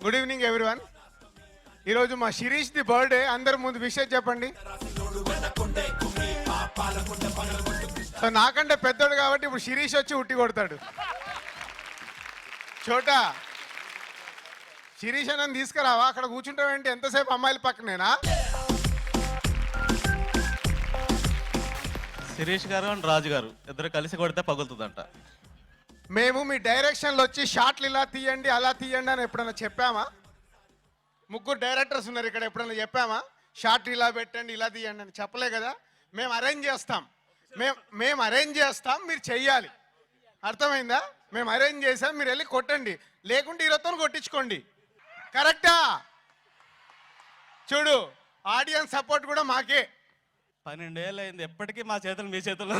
Good evening everyone. ఈరోజు మా శిరీష్ ది బర్త్డే. అందరి ముందు విషయం చెప్పండి. సో నాకంటే పెద్దోడు కాబట్టి ఇప్పుడు శిరీష్ వచ్చి ఉట్టి కొడతాడు. చోటా శిరీష్ అని తీసుకురావా, అక్కడ కూర్చుంటావేంటి? ఎంతసేపు అమ్మాయిల పక్కనేనా? శిరీష్ గారు అండ్ రాజు గారు ఇద్దరు కలిసి కొడితే పగులుతుందంట. మేము మీ డైరెక్షన్లో వచ్చి షాట్లు ఇలా తీయండి అలా తీయండి అని ఎప్పుడైనా చెప్పామా? ముగ్గురు డైరెక్టర్స్ ఉన్నారు ఇక్కడ, ఎప్పుడైనా చెప్పామా షాట్ ఇలా పెట్టండి ఇలా తీయండి అని? చెప్పలే కదా. మేము అరేంజ్ చేస్తాం, మీరు చెయ్యాలి. అర్థమైందా? మేము అరేంజ్ చేసాం, మీరు వెళ్ళి కొట్టండి, లేకుంటే ఈరోజుతో కొట్టించుకోండి. కరెక్టా? చూడు, ఆడియన్స్ సపోర్ట్ కూడా మాకే. 12 ఏళ్ళు అయింది, ఎప్పటికీ మా చేతులు మీ చేతుల్లో.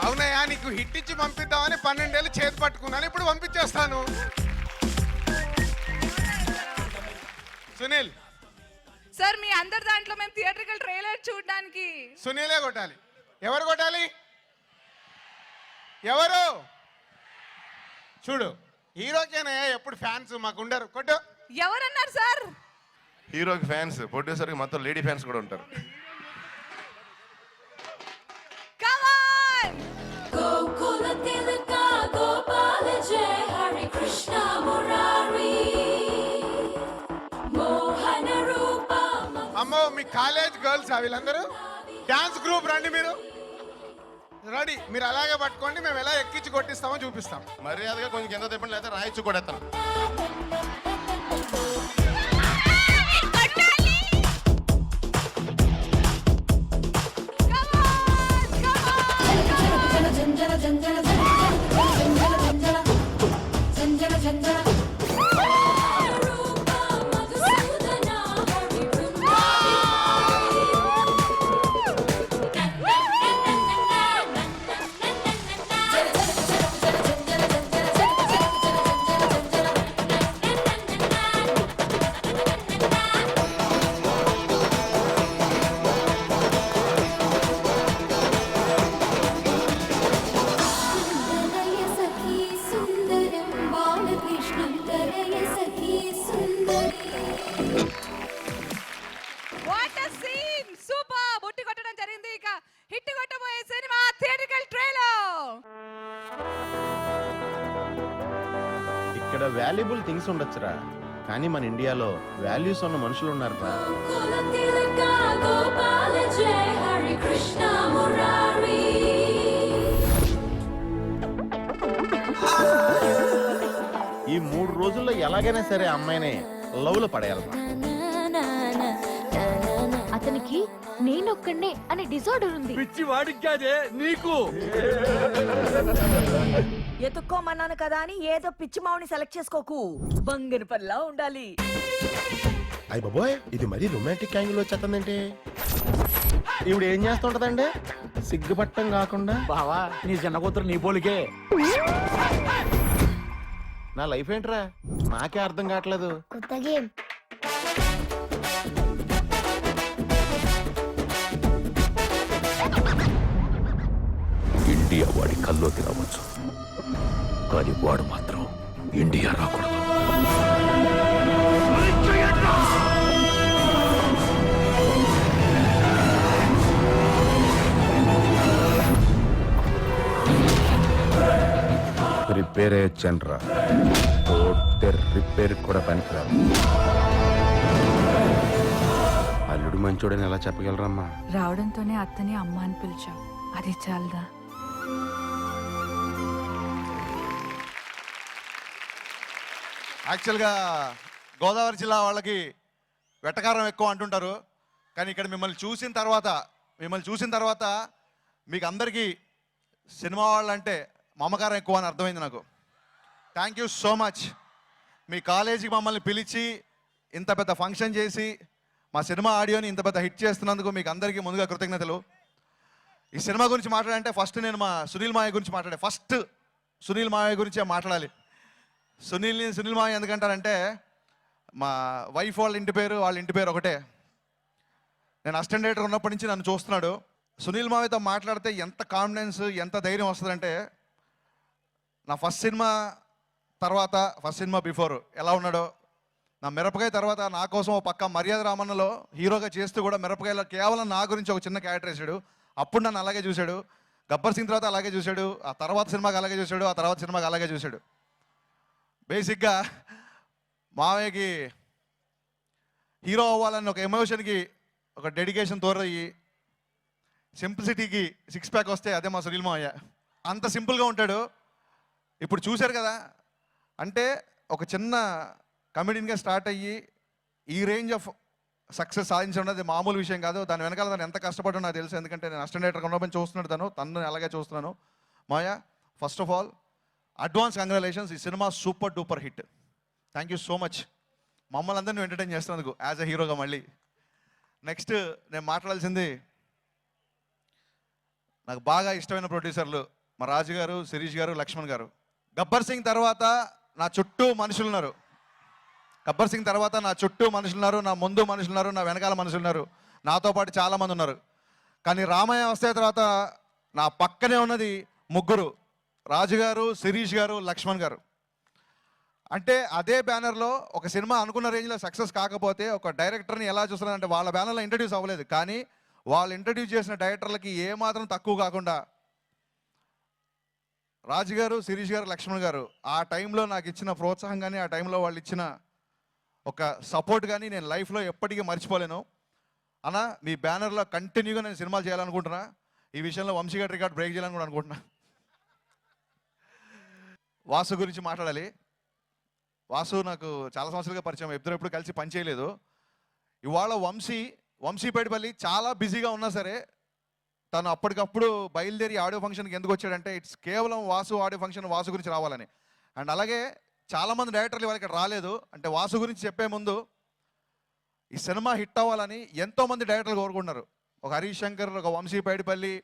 అవునయ్యా, నీకు హిట్ ఇచ్చి పంపిద్దామని 12 ఏళ్ళు చేతి పట్టుకున్నాను, ఇప్పుడు పంపించేస్తాను. సునీల్ సార్ మీ అందరి దాంట్లో మేము థియేట్రికల్ ట్రైలర్ చూడడానికి సునీలే కొట్టాలి. ఎవరు కొట్టాలి? ఎవరు? చూడు, హీరోకేనే ఎప్పుడు ఫ్యాన్స్, మాకు ఉండరు. కొట్టు. ఎవరన్నారు సార్? హీరోకి ఫ్యాన్స్, ప్రొడ్యూసర్కి మొత్తం లేడీ ఫ్యాన్స్ కూడా ఉంటారు. Come on! గోకుల తిలక గోపాల జయ హరి కృష్ణ మురారి మోహన రూప. అమ్మో, మీ కాలేజ్ గర్ల్స్ వీళ్ళందరూ డాన్స్ గ్రూప్ రండి. మీరు రెడీ? మీరు అలాగే పట్టుకోండి, మేము ఎలా ఎక్కించి కొట్టిస్తామో చూపిస్తాం. మర్యాదగా కొంచెం కింద తిప్పండి, లేదా రాయిచ్చు కొడేస్తాను. What a scene! సూపర్! బుట్టి కొట్టడం జరిగింది. ఇక హిట్ కొట్టబోయే సినిమా థియేట్రికల్ ట్రైలర్. ఇక్కడ వాల్యుబుల్ థింగ్స్ ఉండొచ్చురా, కానీ మన ఇండియాలో వాల్యూస్ ఉన్న మనుషులు ఉన్నారురా. గోకుల తిలక గోపాల జయ హరి కృష్ణ మురారి. ఈ 3 రోజుల్లో ఎలాగైనా సరే అమ్మాయిని లవ్ లో పడేయాలి. అతనికి నేనొక్కడే అనే డిజార్డర్ ఉంది. పిచ్చి వాడికి కాదే నీకు. ఎత్తుక్కోమన్నాను కదా అని ఏదో పిచ్చి మావుని సెలెక్ట్ చేసుకోకు. బంగిన పల్లా ఉండాలి. అయ్య బాబోయ్, ఇది మరీ రొమాంటిక్ యాంగిల్ వచ్చేస్తుందంటే. ఇప్పుడు ఏం చేస్తుంటదండి? సిగ్గుపట్టం కాకుండా. బావా, నీ చిన్న కూతురు నీ పోలికే. నా లైఫ్ ఏంట్రా, నాకే అర్థం కావట్లేదు. కొత్త గేమ్. ఇండియా వాడి కల్లోకి రావచ్చు, కానీ వాడు మాత్రం ఇండియా రాకూడదు. రిపేర్ అయ్యొచ్చండ్రా, రిపేర్ కూడా పనికిరాదు. అల్లుడు మంచోడని ఎలా చెప్పగలరమ్మా? రావడంతోనే అత్తని అమ్మ అని పిలిచావు, అది చాలదా? యాక్చువల్గా గోదావరి జిల్లా వాళ్ళకి వెటకారం ఎక్కువ అంటుంటారు, కానీ ఇక్కడ మిమ్మల్ని చూసిన తర్వాత మీకు అందరికీ సినిమా వాళ్ళంటే మమకారం ఎక్కువ అని అర్థమైంది నాకు. Thank you so much. మీ కాలేజీకి మమ్మల్ని పిలిచి ఇంత పెద్ద ఫంక్షన్ చేసి మా సినిమా ఆడియోని ఇంత పెద్ద హిట్ చేస్తున్నందుకు మీకు అందరికీ ముందుగా కృతజ్ఞతలు. ఈ సినిమా గురించి మాట్లాడంటే ఫస్ట్ నేను మా సునీల్ మాయ గురించి మాట్లాడే ఫస్ట్ సునీల్ మాయ గురించే మాట్లాడాలి. సునీల్ మాయ ఎందుకంటారంటే మా వైఫ్ వాళ్ళ ఇంటి పేరు ఒకటే. నేను అసిస్టెంట్ డైరెక్టర్ ఉన్నప్పటి నుంచి నన్ను చూస్తున్నాడు. సునీల్ మావయ్యతో మాట్లాడితే ఎంత కాన్ఫిడెన్స్, ఎంత ధైర్యం వస్తుందంటే, నా ఫస్ట్ సినిమా బిఫోర్ ఎలా ఉన్నాడో, నా మిరపకాయ తర్వాత నా కోసం ఒక పక్క మర్యాద రామన్నలో హీరోగా చేస్తూ కూడా మిరపకాయలో కేవలం నా గురించి ఒక చిన్న క్యారెక్టర్ వేసాడు. అప్పుడు నన్ను అలాగే చూశాడు. గబ్బర్ సింగ్ తర్వాత అలాగే చూశాడు, ఆ తర్వాత సినిమాకి అలాగే చూశాడు, ఆ తర్వాత సినిమాకి అలాగే చూశాడు. బేసిక్గా మావయ్యకి హీరో అవ్వాలని ఒక ఎమోషన్కి, ఒక డెడికేషన్ తోరయ్యి, సింప్లిసిటీకి 6 ప్యాక్ వస్తే అదే మా సునీల్ మావయ్య. అంత సింపుల్గా ఉంటాడు. ఇప్పుడు చూశారు కదా, అంటే ఒక చిన్న కమెడీన్గా స్టార్ట్ అయ్యి ఈ రేంజ్ ఆఫ్ సక్సెస్ సాధించడం అది మామూలు విషయం కాదు. దాని వెనకాల తను ఎంత కష్టపడ్డా నాకు తెలుసు. ఎందుకంటే నేను అసిస్టెంట్ డైరెక్టర్గా ఉన్నప్పుడు చూస్తున్నాడు, తను అలాగే చూస్తున్నాను. Maya, first of all advance congratulations. ఈ సినిమా super duper hit. Thank you so much మమ్మల్ని అందరినీ ఎంటర్టైన్ చేస్తున్నందుకు యాజ్ అ హీరోగా. మళ్ళీ నెక్స్ట్ నేను మాట్లాడాల్సింది, నాకు బాగా ఇష్టమైన ప్రొడ్యూసర్లు మా రాజు గారు, శిరీష్ గారు, లక్ష్మణ్ గారు. గబ్బర్ సింగ్ తర్వాత నా చుట్టూ మనుషులు ఉన్నారు. నా ముందు మనుషులు ఉన్నారు, నా వెనకాల మనుషులు ఉన్నారు, నాతో పాటు చాలామంది ఉన్నారు. కానీ రామయ్య వస్తే తర్వాత నా పక్కనే ఉన్నది ముగ్గురు, రాజు గారు, శిరీష్ గారు, లక్ష్మణ్ గారు. అంటే అదే బ్యానర్లో ఒక సినిమా అనుకున్న రేంజ్లో సక్సెస్ కాకపోతే ఒక డైరెక్టర్ని ఎలా చూస్తున్నారంటే వాళ్ళ బ్యానర్లో ఇంట్రడ్యూస్ అవ్వలేదు, కానీ వాళ్ళు ఇంట్రడ్యూస్ చేసిన డైరెక్టర్లకి ఏమాత్రం తక్కువ కాకుండా రాజు గారు, శిరీష్ గారు, లక్ష్మణ్ గారు ఆ టైంలో నాకు ఇచ్చిన ప్రోత్సాహం కానీ, ఆ టైంలో వాళ్ళు ఇచ్చిన ఒక సపోర్ట్ కానీ నేను లైఫ్లో ఎప్పటికీ మర్చిపోలేను. అన్న, మీ బ్యానర్లో కంటిన్యూగా నేను సినిమాలు చేయాలనుకుంటున్నా. ఈ విషయంలో వంశీ గారి రికార్డ్ బ్రేక్ చేయాలని కూడా అనుకుంటున్నా. వాసు గురించి మాట్లాడాలి. వాసు నాకు చాలా సంవత్సరాలుగా పరిచయం, ఎప్పుడు కలిసి పనిచేయలేదు. ఇవాళ వంశీపేటపల్లి చాలా బిజీగా ఉన్నా సరే తను అప్పటికప్పుడు బయలుదేరి ఆడియో ఫంక్షన్కి ఎందుకు వచ్చాడంటే ఇట్స్ కేవలం వాసు ఆడియో ఫంక్షన్ వాసు గురించి రావాలని. అండ్ అలాగే చాలామంది డైరెక్టర్లు వాళ్ళకి రాలేదు. అంటే వాసు గురించి చెప్పే ముందు ఈ సినిమా హిట్ అవ్వాలని ఎంతోమంది డైరెక్టర్లు కోరుకుంటున్నారు. ఒక హరీష్ శంకర్, ఒక వంశీపేటపల్లి,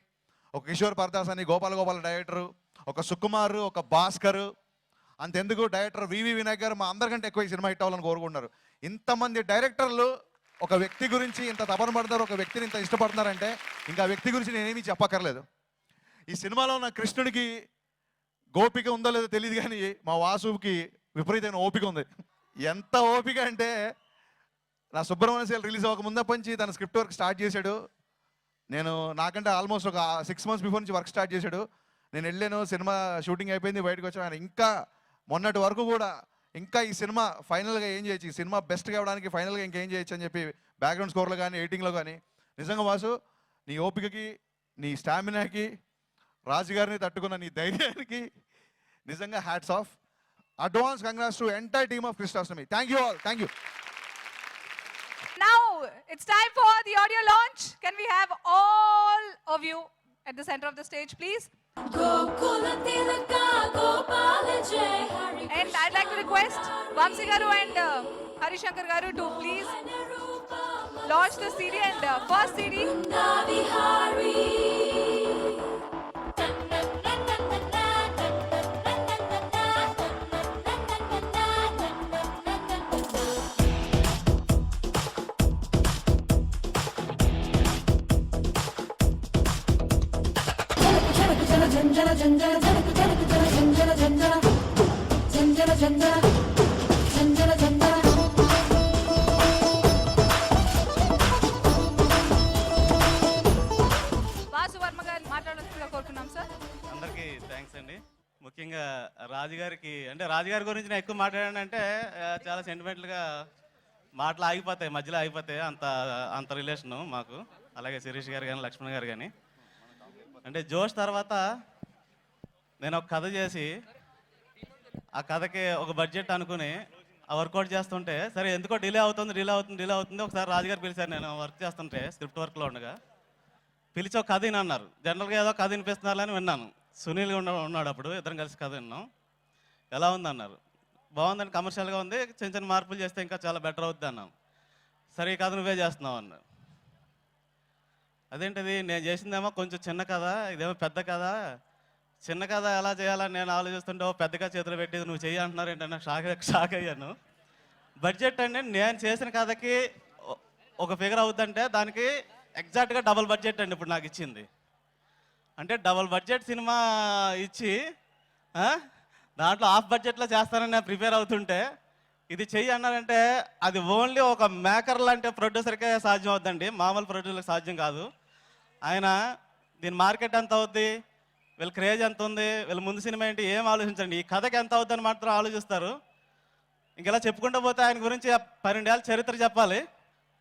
ఒక కిషోర్ పరదాస్ అని గోపాల డైరెక్టరు, ఒక సుకుమార్, ఒక భాస్కర్, అంతెందుకు డైరెక్టర్ వివి వినాయక్ గారు, మా అందరికంటే ఎక్కువ ఈ సినిమా హిట్ అవ్వాలని కోరుకుంటున్నారు. ఇంతమంది డైరెక్టర్లు ఒక వ్యక్తి గురించి ఇంత తపన పడతారు, ఒక వ్యక్తిని ఇంత ఇష్టపడుతున్నారంటే ఇంకా వ్యక్తి గురించి నేనేమీ చెప్పక్కర్లేదు. ఈ సినిమాలో ఉన్న కృష్ణుడికి గోపిక ఉందో లేదో తెలియదు, కానీ మా వాసుకి విపరీతమైన ఓపిక ఉంది. ఎంత ఓపిక అంటే నా సుబ్రహ్మణ్య సేల్ రిలీజ్ అవ్వక ముందప్పటి నుంచి తన స్క్రిప్ట్ వర్క్ స్టార్ట్ చేశాడు. నాకంటే ఆల్మోస్ట్ ఒక 6 months బిఫోర్ నుంచి వర్క్ స్టార్ట్ చేశాడు. నేను వెళ్ళాను, సినిమా షూటింగ్ అయిపోయింది, బయటకు వచ్చాను. ఆయన ఇంకా మొన్నటి వరకు కూడా ఇంకా ఈ సినిమా ఫైనల్గా ఏం చేయొచ్చు, ఈ సినిమా బెస్ట్గా ఇవ్వడానికి ఫైనల్గా ఇంకేం చేయొచ్చు అని చెప్పి బ్యాక్గ్రౌండ్ స్కోర్లో కానీ, ఎడిటింగ్లో కానీ. నిజంగా వాసు, నీ ఓపికకి, నీ స్టామినాకి, రాజుగారిని తట్టుకున్న నీ ధైర్యానికి నిజంగా hats off. Advance congrats to entire team of Krishnashtami. Thank you all. Thank you. Now it's time for the audio launch. Can we have all of you at the center of the stage, please? And I'd like to request Vamsi Garu and Harish Shankar Garu to please launch the CD and first CD. Vasu Varma గారు మాట్లాడాల్సిందిగా కోరుకున్నాం sir. అందరికీ thanks అండి. ముఖ్యంగా రాజుగారికి, అంటే రాజుగారి గురించి నేను ఎక్కువ మాట్లాడానంటే చాలా సెంటిమెంటల్గా మాటలు ఆగిపోతాయి, మధ్యలో ఆగిపోతాయి. అంత రిలేషను మాకు. అలాగే శిరీష్ గారు కానీ, లక్ష్మణ్ గారు కానీ. అంటే జోష్ తర్వాత నేను ఒక కథ చేసి ఆ కథకి ఒక బడ్జెట్ అనుకుని ఆ వర్కౌట్ చేస్తుంటే, సరే ఎందుకో డిలే అవుతుంది. ఒకసారి రాజుగారు పిలిచారు, నేను వర్క్ చేస్తుంటే స్క్రిప్ట్ వర్క్లో ఉండగా పిలిచి ఒక కథ అన్నారు. జనరల్గా ఏదో కథ వినిపిస్తున్నారని విన్నాను. సునీల్ ఉన్నాడు అప్పుడు, ఇద్దరం కలిసి కథ విన్నాం. ఎలా ఉందన్నారు. బాగుందని, కమర్షియల్గా ఉంది, చిన్న మార్పులు చేస్తే ఇంకా చాలా బెటర్ అవుద్ది అన్నాం. సరే ఈ కథ నువ్వే చేస్తున్నావు అన్నారు. అదేంటిది నేను చేసిందేమో కొంచెం చిన్న కథ, ఇదేమో పెద్ద కథ. చిన్న కథ ఎలా చేయాలని నేను ఆలోచిస్తుంటే పెద్దగా చేతులు పెట్టి నువ్వు చెయ్యి అంటున్నారు ఏంటంటే షాక్ అయ్యాను. బడ్జెట్ అంటే నేను చేసిన కథకి ఒక ఫిగర్ అవుతుందంటే దానికి ఎగ్జాక్ట్గా డబుల్ బడ్జెట్ అండి ఇప్పుడు నాకు ఇచ్చింది. అంటే డబుల్ బడ్జెట్ సినిమా ఇచ్చి దాంట్లో హాఫ్ బడ్జెట్లో చేస్తానని నేను ప్రిపేర్ అవుతుంటే ఇది చెయ్యి అన్నారంటే అది ఓన్లీ ఒక మేకర్ లాంటి ప్రొడ్యూసర్కే సాధ్యం అవుతుందండి, మామూలు ప్రొడ్యూసర్కి సాధ్యం కాదు. ఆయన దీని మార్కెట్ ఎంత అవుద్ది, వీళ్ళ క్రేజ్ ఎంత ఉంది, వీళ్ళ ముందు సినిమా ఏంటి ఏం ఆలోచించండి, ఈ కథకి ఎంత అవుద్దని మాత్రం ఆలోచిస్తారు. ఇంకెలా చెప్పుకుంటూ పోతే ఆయన గురించి 12 ఏళ్ళ చరిత్ర చెప్పాలి.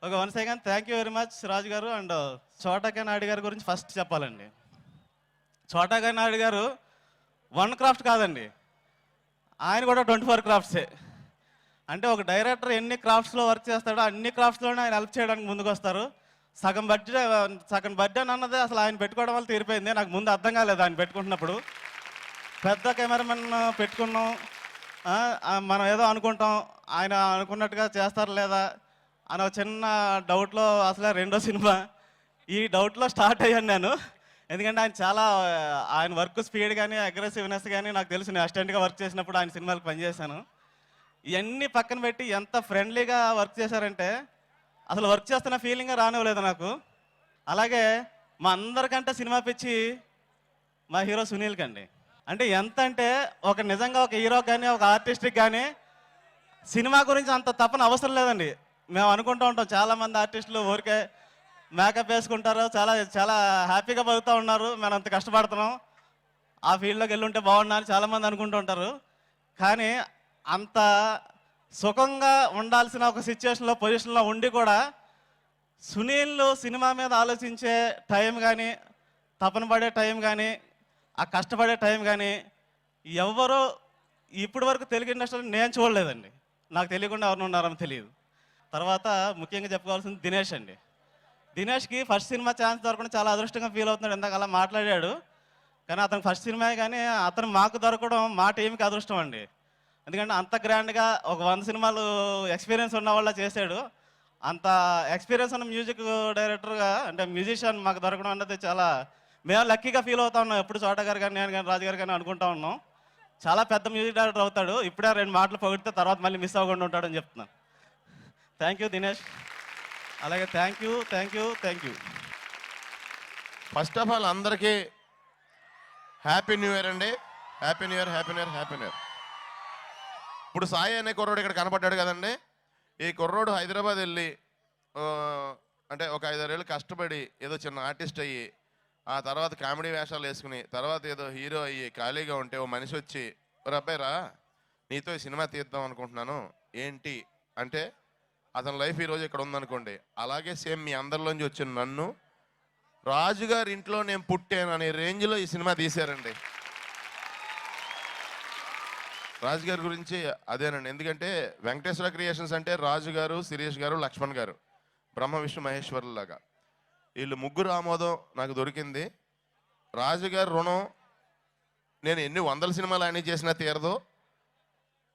ఒక 1 second. Thank you very much Raju గారు. అండ్ చోటా నాయుడు గారి గురించి ఫస్ట్ చెప్పాలండి. చోటా నాయుడు గారు 1 క్రాఫ్ట్ కాదండి, ఆయన కూడా 24 క్రాఫ్ట్సే. అంటే ఒక డైరెక్టర్ ఎన్ని క్రాఫ్ట్స్లో వర్క్ చేస్తాడో అన్ని క్రాఫ్ట్స్లోనే ఆయన హెల్ప్ చేయడానికి ముందుకు వస్తారు. సగం బడ్జెట్ అన్నది అసలు ఆయన పెట్టుకోవడం వల్ల తీరిపోయింది. నాకు ముందు అర్థం కాలేదు ఆయన పెట్టుకుంటున్నప్పుడు. పెద్ద కెమెరామెన్ పెట్టుకున్నాం, మనం ఏదో అనుకుంటాం, ఆయన అనుకున్నట్టుగా చేస్తారు లేదా అని ఒక చిన్న డౌట్లో అసలే రెండో సినిమా ఈ డౌట్లో స్టార్ట్ అయ్యాను నేను. ఎందుకంటే ఆయన వర్క్ స్పీడ్ కానీ అగ్రెసివ్నెస్ కానీ నాకు తెలుసు. నేను అసిస్టెంట్గా వర్క్ చేసినప్పుడు ఆయన సినిమాలకు పనిచేశాను. ఇవన్నీ పక్కన పెట్టి ఎంత ఫ్రెండ్లీగా వర్క్ చేశారంటే అసలు వర్క్ చేస్తున్న ఫీలింగ్ రానివ్వలేదు నాకు. అలాగే మా అందరికంటే సినిమా పిచ్చి మా హీరో సునీల్కి అండి. అంటే ఎంత అంటే నిజంగా ఒక హీరోకి కానీ ఒక ఆర్టిస్ట్కి కానీ సినిమా గురించి అంత తప్పని అవసరం లేదండి. మేము అనుకుంటూ ఉంటాం చాలామంది ఆర్టిస్టులు ఊరికే మేకప్ వేసుకుంటారు, చాలా చాలా హ్యాపీగా బతుకుతూ ఉన్నారు, మేము అంత కష్టపడుతున్నాం, ఆ ఫీల్డ్లోకి వెళ్ళి ఉంటే బాగున్నా అని చాలామంది అనుకుంటూ ఉంటారు. కానీ అంత సుఖంగా ఉండాల్సిన ఒక సిచ్యువేషన్లో పొజిషన్లో ఉండి కూడా సునీల్ సినిమా మీద ఆలోచించే టైం కానీ, తపన పడే టైం కానీ, ఆ కష్టపడే టైం కానీ ఎవరో ఇప్పటి వరకు తెలుగు ఇండస్ట్రీలో నేను చూడలేదండి. నాకు తెలియకుండా ఎవరు ఉన్నారని తెలియదు. తర్వాత ముఖ్యంగా చెప్పుకోవాల్సింది దినేష్ అండి. దినేష్కి ఫస్ట్ సినిమా ఛాన్స్ దొరకడం చాలా అదృష్టంగా ఫీల్ అవుతున్నాడు. ఇందాక అలా మాట్లాడాడు, కానీ అతను ఫస్ట్ సినిమా కానీ అతను మాకు దొరకడం మా టీంకి అదృష్టం అండి. ఎందుకంటే అంత గ్రాండ్గా ఒక 100 సినిమాలు ఎక్స్పీరియన్స్ ఉన్న వాళ్ళ చేశాడు. అంత ఎక్స్పీరియన్స్ ఉన్న మ్యూజిక్ డైరెక్టర్గా అంటే మ్యూజిషియన్ మాకు దొరకడం అన్నది చాలా మేము లక్కీగా ఫీల్ అవుతా ఉన్నాం. ఎప్పుడు చోటా గారు కానీ నేను కానీ రాజు గారు కానీ అనుకుంటా ఉన్నాం చాలా పెద్ద మ్యూజిక్ డైరెక్టర్ అవుతాడు, ఇప్పుడే 2 మాటలు పొగిడితే తర్వాత మళ్ళీ మిస్ అవ్వకుండా ఉంటాడని చెప్తున్నాను. Thank you Dinesh. అలాగే thank you. First of all అందరికీ హ్యాపీ న్యూ ఇయర్ అండి. Happy new year. ఇప్పుడు సాయి అనే కుర్రోడు ఇక్కడ కనపడ్డాడు కదండి. ఈ కుర్రోడు హైదరాబాద్ వెళ్ళి అంటే ఒక 5-6 ఏళ్ళు కష్టపడి ఏదో చిన్న ఆర్టిస్ట్ అయ్యి ఆ తర్వాత కామెడీ వేషాలు వేసుకుని తర్వాత ఏదో హీరో అయ్యి ఖాళీగా ఉంటే ఓ మనిషి వచ్చి అబ్బాయి రా నీతో ఈ సినిమా తీద్దాం అనుకుంటున్నాను ఏంటి అంటే అతని లైఫ్ ఈరోజు ఇక్కడ ఉందనుకోండి. అలాగే సేమ్ మీ అందరిలోంచి వచ్చిన నన్ను రాజుగారి ఇంట్లో నేను పుట్టాను అనే రేంజ్లో ఈ సినిమా తీశారండి. రాజుగారి గురించి అదేనండి. ఎందుకంటే వెంకటేశ్వర క్రియేషన్స్ అంటే రాజు గారు, శిరీష్ గారు, లక్ష్మణ్ గారు, బ్రహ్మ విష్ణు మహేశ్వరులాగా వీళ్ళు ముగ్గురు ఆమోదం నాకు దొరికింది. రాజుగారి రుణం నేను ఎన్ని 100 సినిమాలు ఆయన చేసినా తీరదు,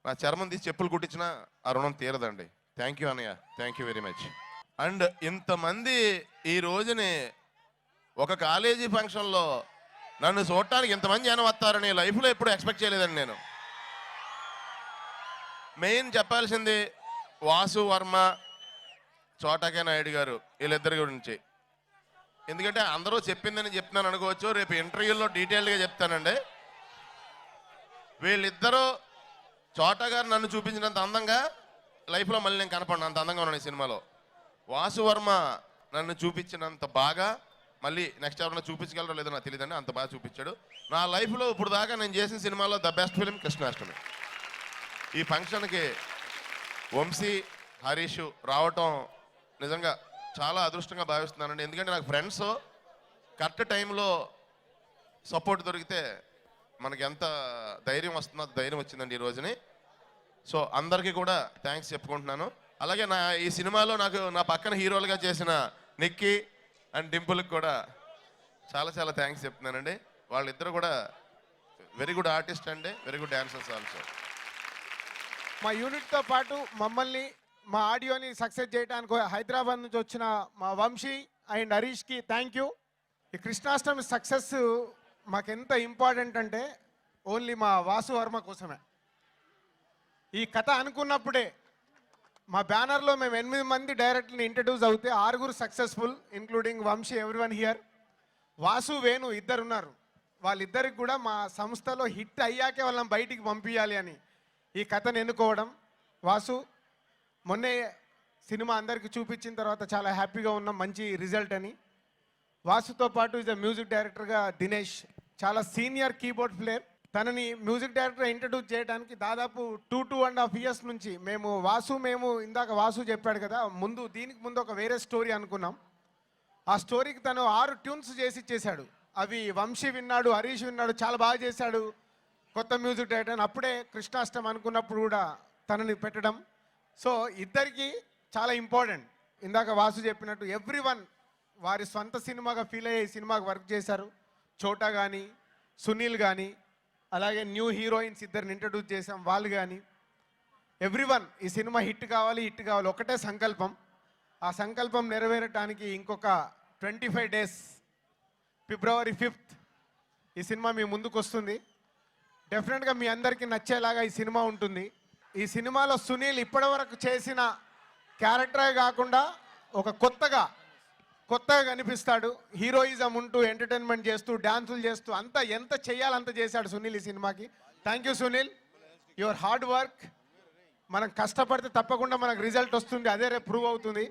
నా చర్మం తీసి చెప్పులు కుట్టించినా ఆ రుణం తీరదండి. థ్యాంక్ యూ అన్నయ్య, thank you very much. And ఇంతమంది ఈ రోజుని ఒక కాలేజీ ఫంక్షన్లో నన్ను చూడటానికి ఇంతమంది జనం వస్తారని లైఫ్లో ఎప్పుడు ఎక్స్పెక్ట్ చేయలేదండి నేను. మెయిన్ చెప్పాల్సింది వాసు వర్మ, చోటా నాయుడు గారు వీళ్ళిద్దరి గురించి. ఎందుకంటే అందరూ చెప్పిందని చెప్తున్నాను అనుకోవచ్చు, రేపు ఇంటర్వ్యూలో డీటెయిల్గా చెప్తానండి. వీళ్ళిద్దరూ చోటా గారు నన్ను చూపించినంత అందంగా లైఫ్లో మళ్ళీ నేను కనపడిన అంత అందంగా ఉన్నాను ఈ సినిమాలో. వాసు వర్మ నన్ను చూపించినంత బాగా మళ్ళీ నెక్స్ట్ ఎవరైనా చూపించగలరో లేదో నాకు తెలియదండి, అంత బాగా చూపించాడు. నా లైఫ్లో ఇప్పుడు దాకా నేను చేసిన సినిమాలో ద బెస్ట్ ఫిలిం కృష్ణాష్టమి. ఈ ఫంక్షన్కి వంశీ, హరీష్ రావటం నిజంగా చాలా అదృష్టంగా భావిస్తున్నానండి. ఎందుకంటే నాకు ఫ్రెండ్స్ కరెక్ట్ టైంలో సపోర్ట్ దొరికితే మనకి ఎంత ధైర్యం వస్తుందో ధైర్యం వచ్చిందండి ఈ రోజుని. సో అందరికీ కూడా థ్యాంక్స్ చెప్పుకుంటున్నాను. అలాగే ఈ సినిమాలో నాకు నా పక్కన హీరోలుగా చేసిన నిక్కీ అండ్ డింపుల్కి కూడా చాలా చాలా థ్యాంక్స్ చెప్తున్నానండి. వాళ్ళిద్దరు కూడా వెరీ గుడ్ ఆర్టిస్ట్ అండి, వెరీ గుడ్ డాన్సర్స్ ఆల్సో. మా యూనిట్తో పాటు మమ్మల్ని మా ఆడియోని సక్సెస్ చేయడానికి హైదరాబాద్ నుంచి వచ్చిన మా వంశీ అండ్ హరీష్కి థ్యాంక్ యూ. ఈ కృష్ణాష్టమి సక్సెస్ మాకెంత ఇంపార్టెంట్ అంటే ఓన్లీ మా వాసు వర్మ కోసమే. ఈ కథ అనుకున్నప్పుడే మా బ్యానర్లో మేము 8 మంది డైరెక్టర్ని ఇంట్రడ్యూస్ అవుతే 6 successful, including Vamsi, everyone here. Vasu, Venu ఇద్దరు ఉన్నారు. వాళ్ళిద్దరికి కూడా మా సంస్థలో హిట్ అయ్యాకే వాళ్ళని బయటికి పంపించాలి అని ఈ కథను ఎన్నుకోవడం. వాసు, మొన్నే సినిమా అందరికీ చూపించిన తర్వాత చాలా హ్యాపీగా ఉన్నాం, మంచి రిజల్ట్ అని. వాసుతో పాటు ఇస్ మ్యూజిక్ డైరెక్టర్గా దినేష్, చాలా సీనియర్ కీబోర్డ్ ప్లేయర్. తనని మ్యూజిక్ డైరెక్టర్ ఇంట్రడ్యూస్ చేయడానికి దాదాపు 2.5 years నుంచి మేము ఇందాక వాసు చెప్పాడు కదా, దీనికి ముందు ఒక వేరే స్టోరీ అనుకున్నాం. ఆ స్టోరీకి తను 6 ట్యూన్స్ చేసి ఇచ్చేశాడు. అవి వంశీ విన్నాడు, హరీష్ విన్నాడు, చాలా బాగా చేశాడు కొత్త మ్యూజిక్ డైరెక్టర్. అప్పుడే కృష్ణాష్టమి అనుకున్నప్పుడు కూడా తనని పెట్టడం. సో ఇద్దరికి చాలా ఇంపార్టెంట్. ఇందాక వాసు చెప్పినట్టు ఎవ్రీవన్ వారి స్వంత సినిమాగా ఫీల్ అయ్యే ఈ సినిమాకి వర్క్ చేశారు. చోటా కానీ, సునీల్ కానీ, అలాగే న్యూ హీరోయిన్స్ ఇద్దరిని ఇంట్రడ్యూస్ చేసాం, వాళ్ళు కానీ ఎవ్రీవన్ ఈ సినిమా హిట్ కావాలి ఒకటే సంకల్పం. ఆ సంకల్పం నెరవేరటానికి ఇంకొక 25 days, February 5th ఈ సినిమా మీ ముందుకు వస్తుంది. డెఫినెట్గా మీ అందరికీ నచ్చేలాగా ఈ సినిమా ఉంటుంది. ఈ సినిమాలో సునీల్ ఇప్పటివరకు చేసిన క్యారెక్టరే కాకుండా ఒక కొత్తగా కనిపిస్తాడు. హీరోయిజం ఉంటూ, ఎంటర్టైన్మెంట్ చేస్తూ, డ్యాన్సులు చేస్తూ, అంతా ఎంత చేయాలంత చేశాడు సునీల్ ఈ సినిమాకి. Thank you Sunil, your hard work. మనం కష్టపడితే తప్పకుండా మనకు రిజల్ట్ వస్తుంది, అదే రేపు ప్రూవ్ అవుతుంది.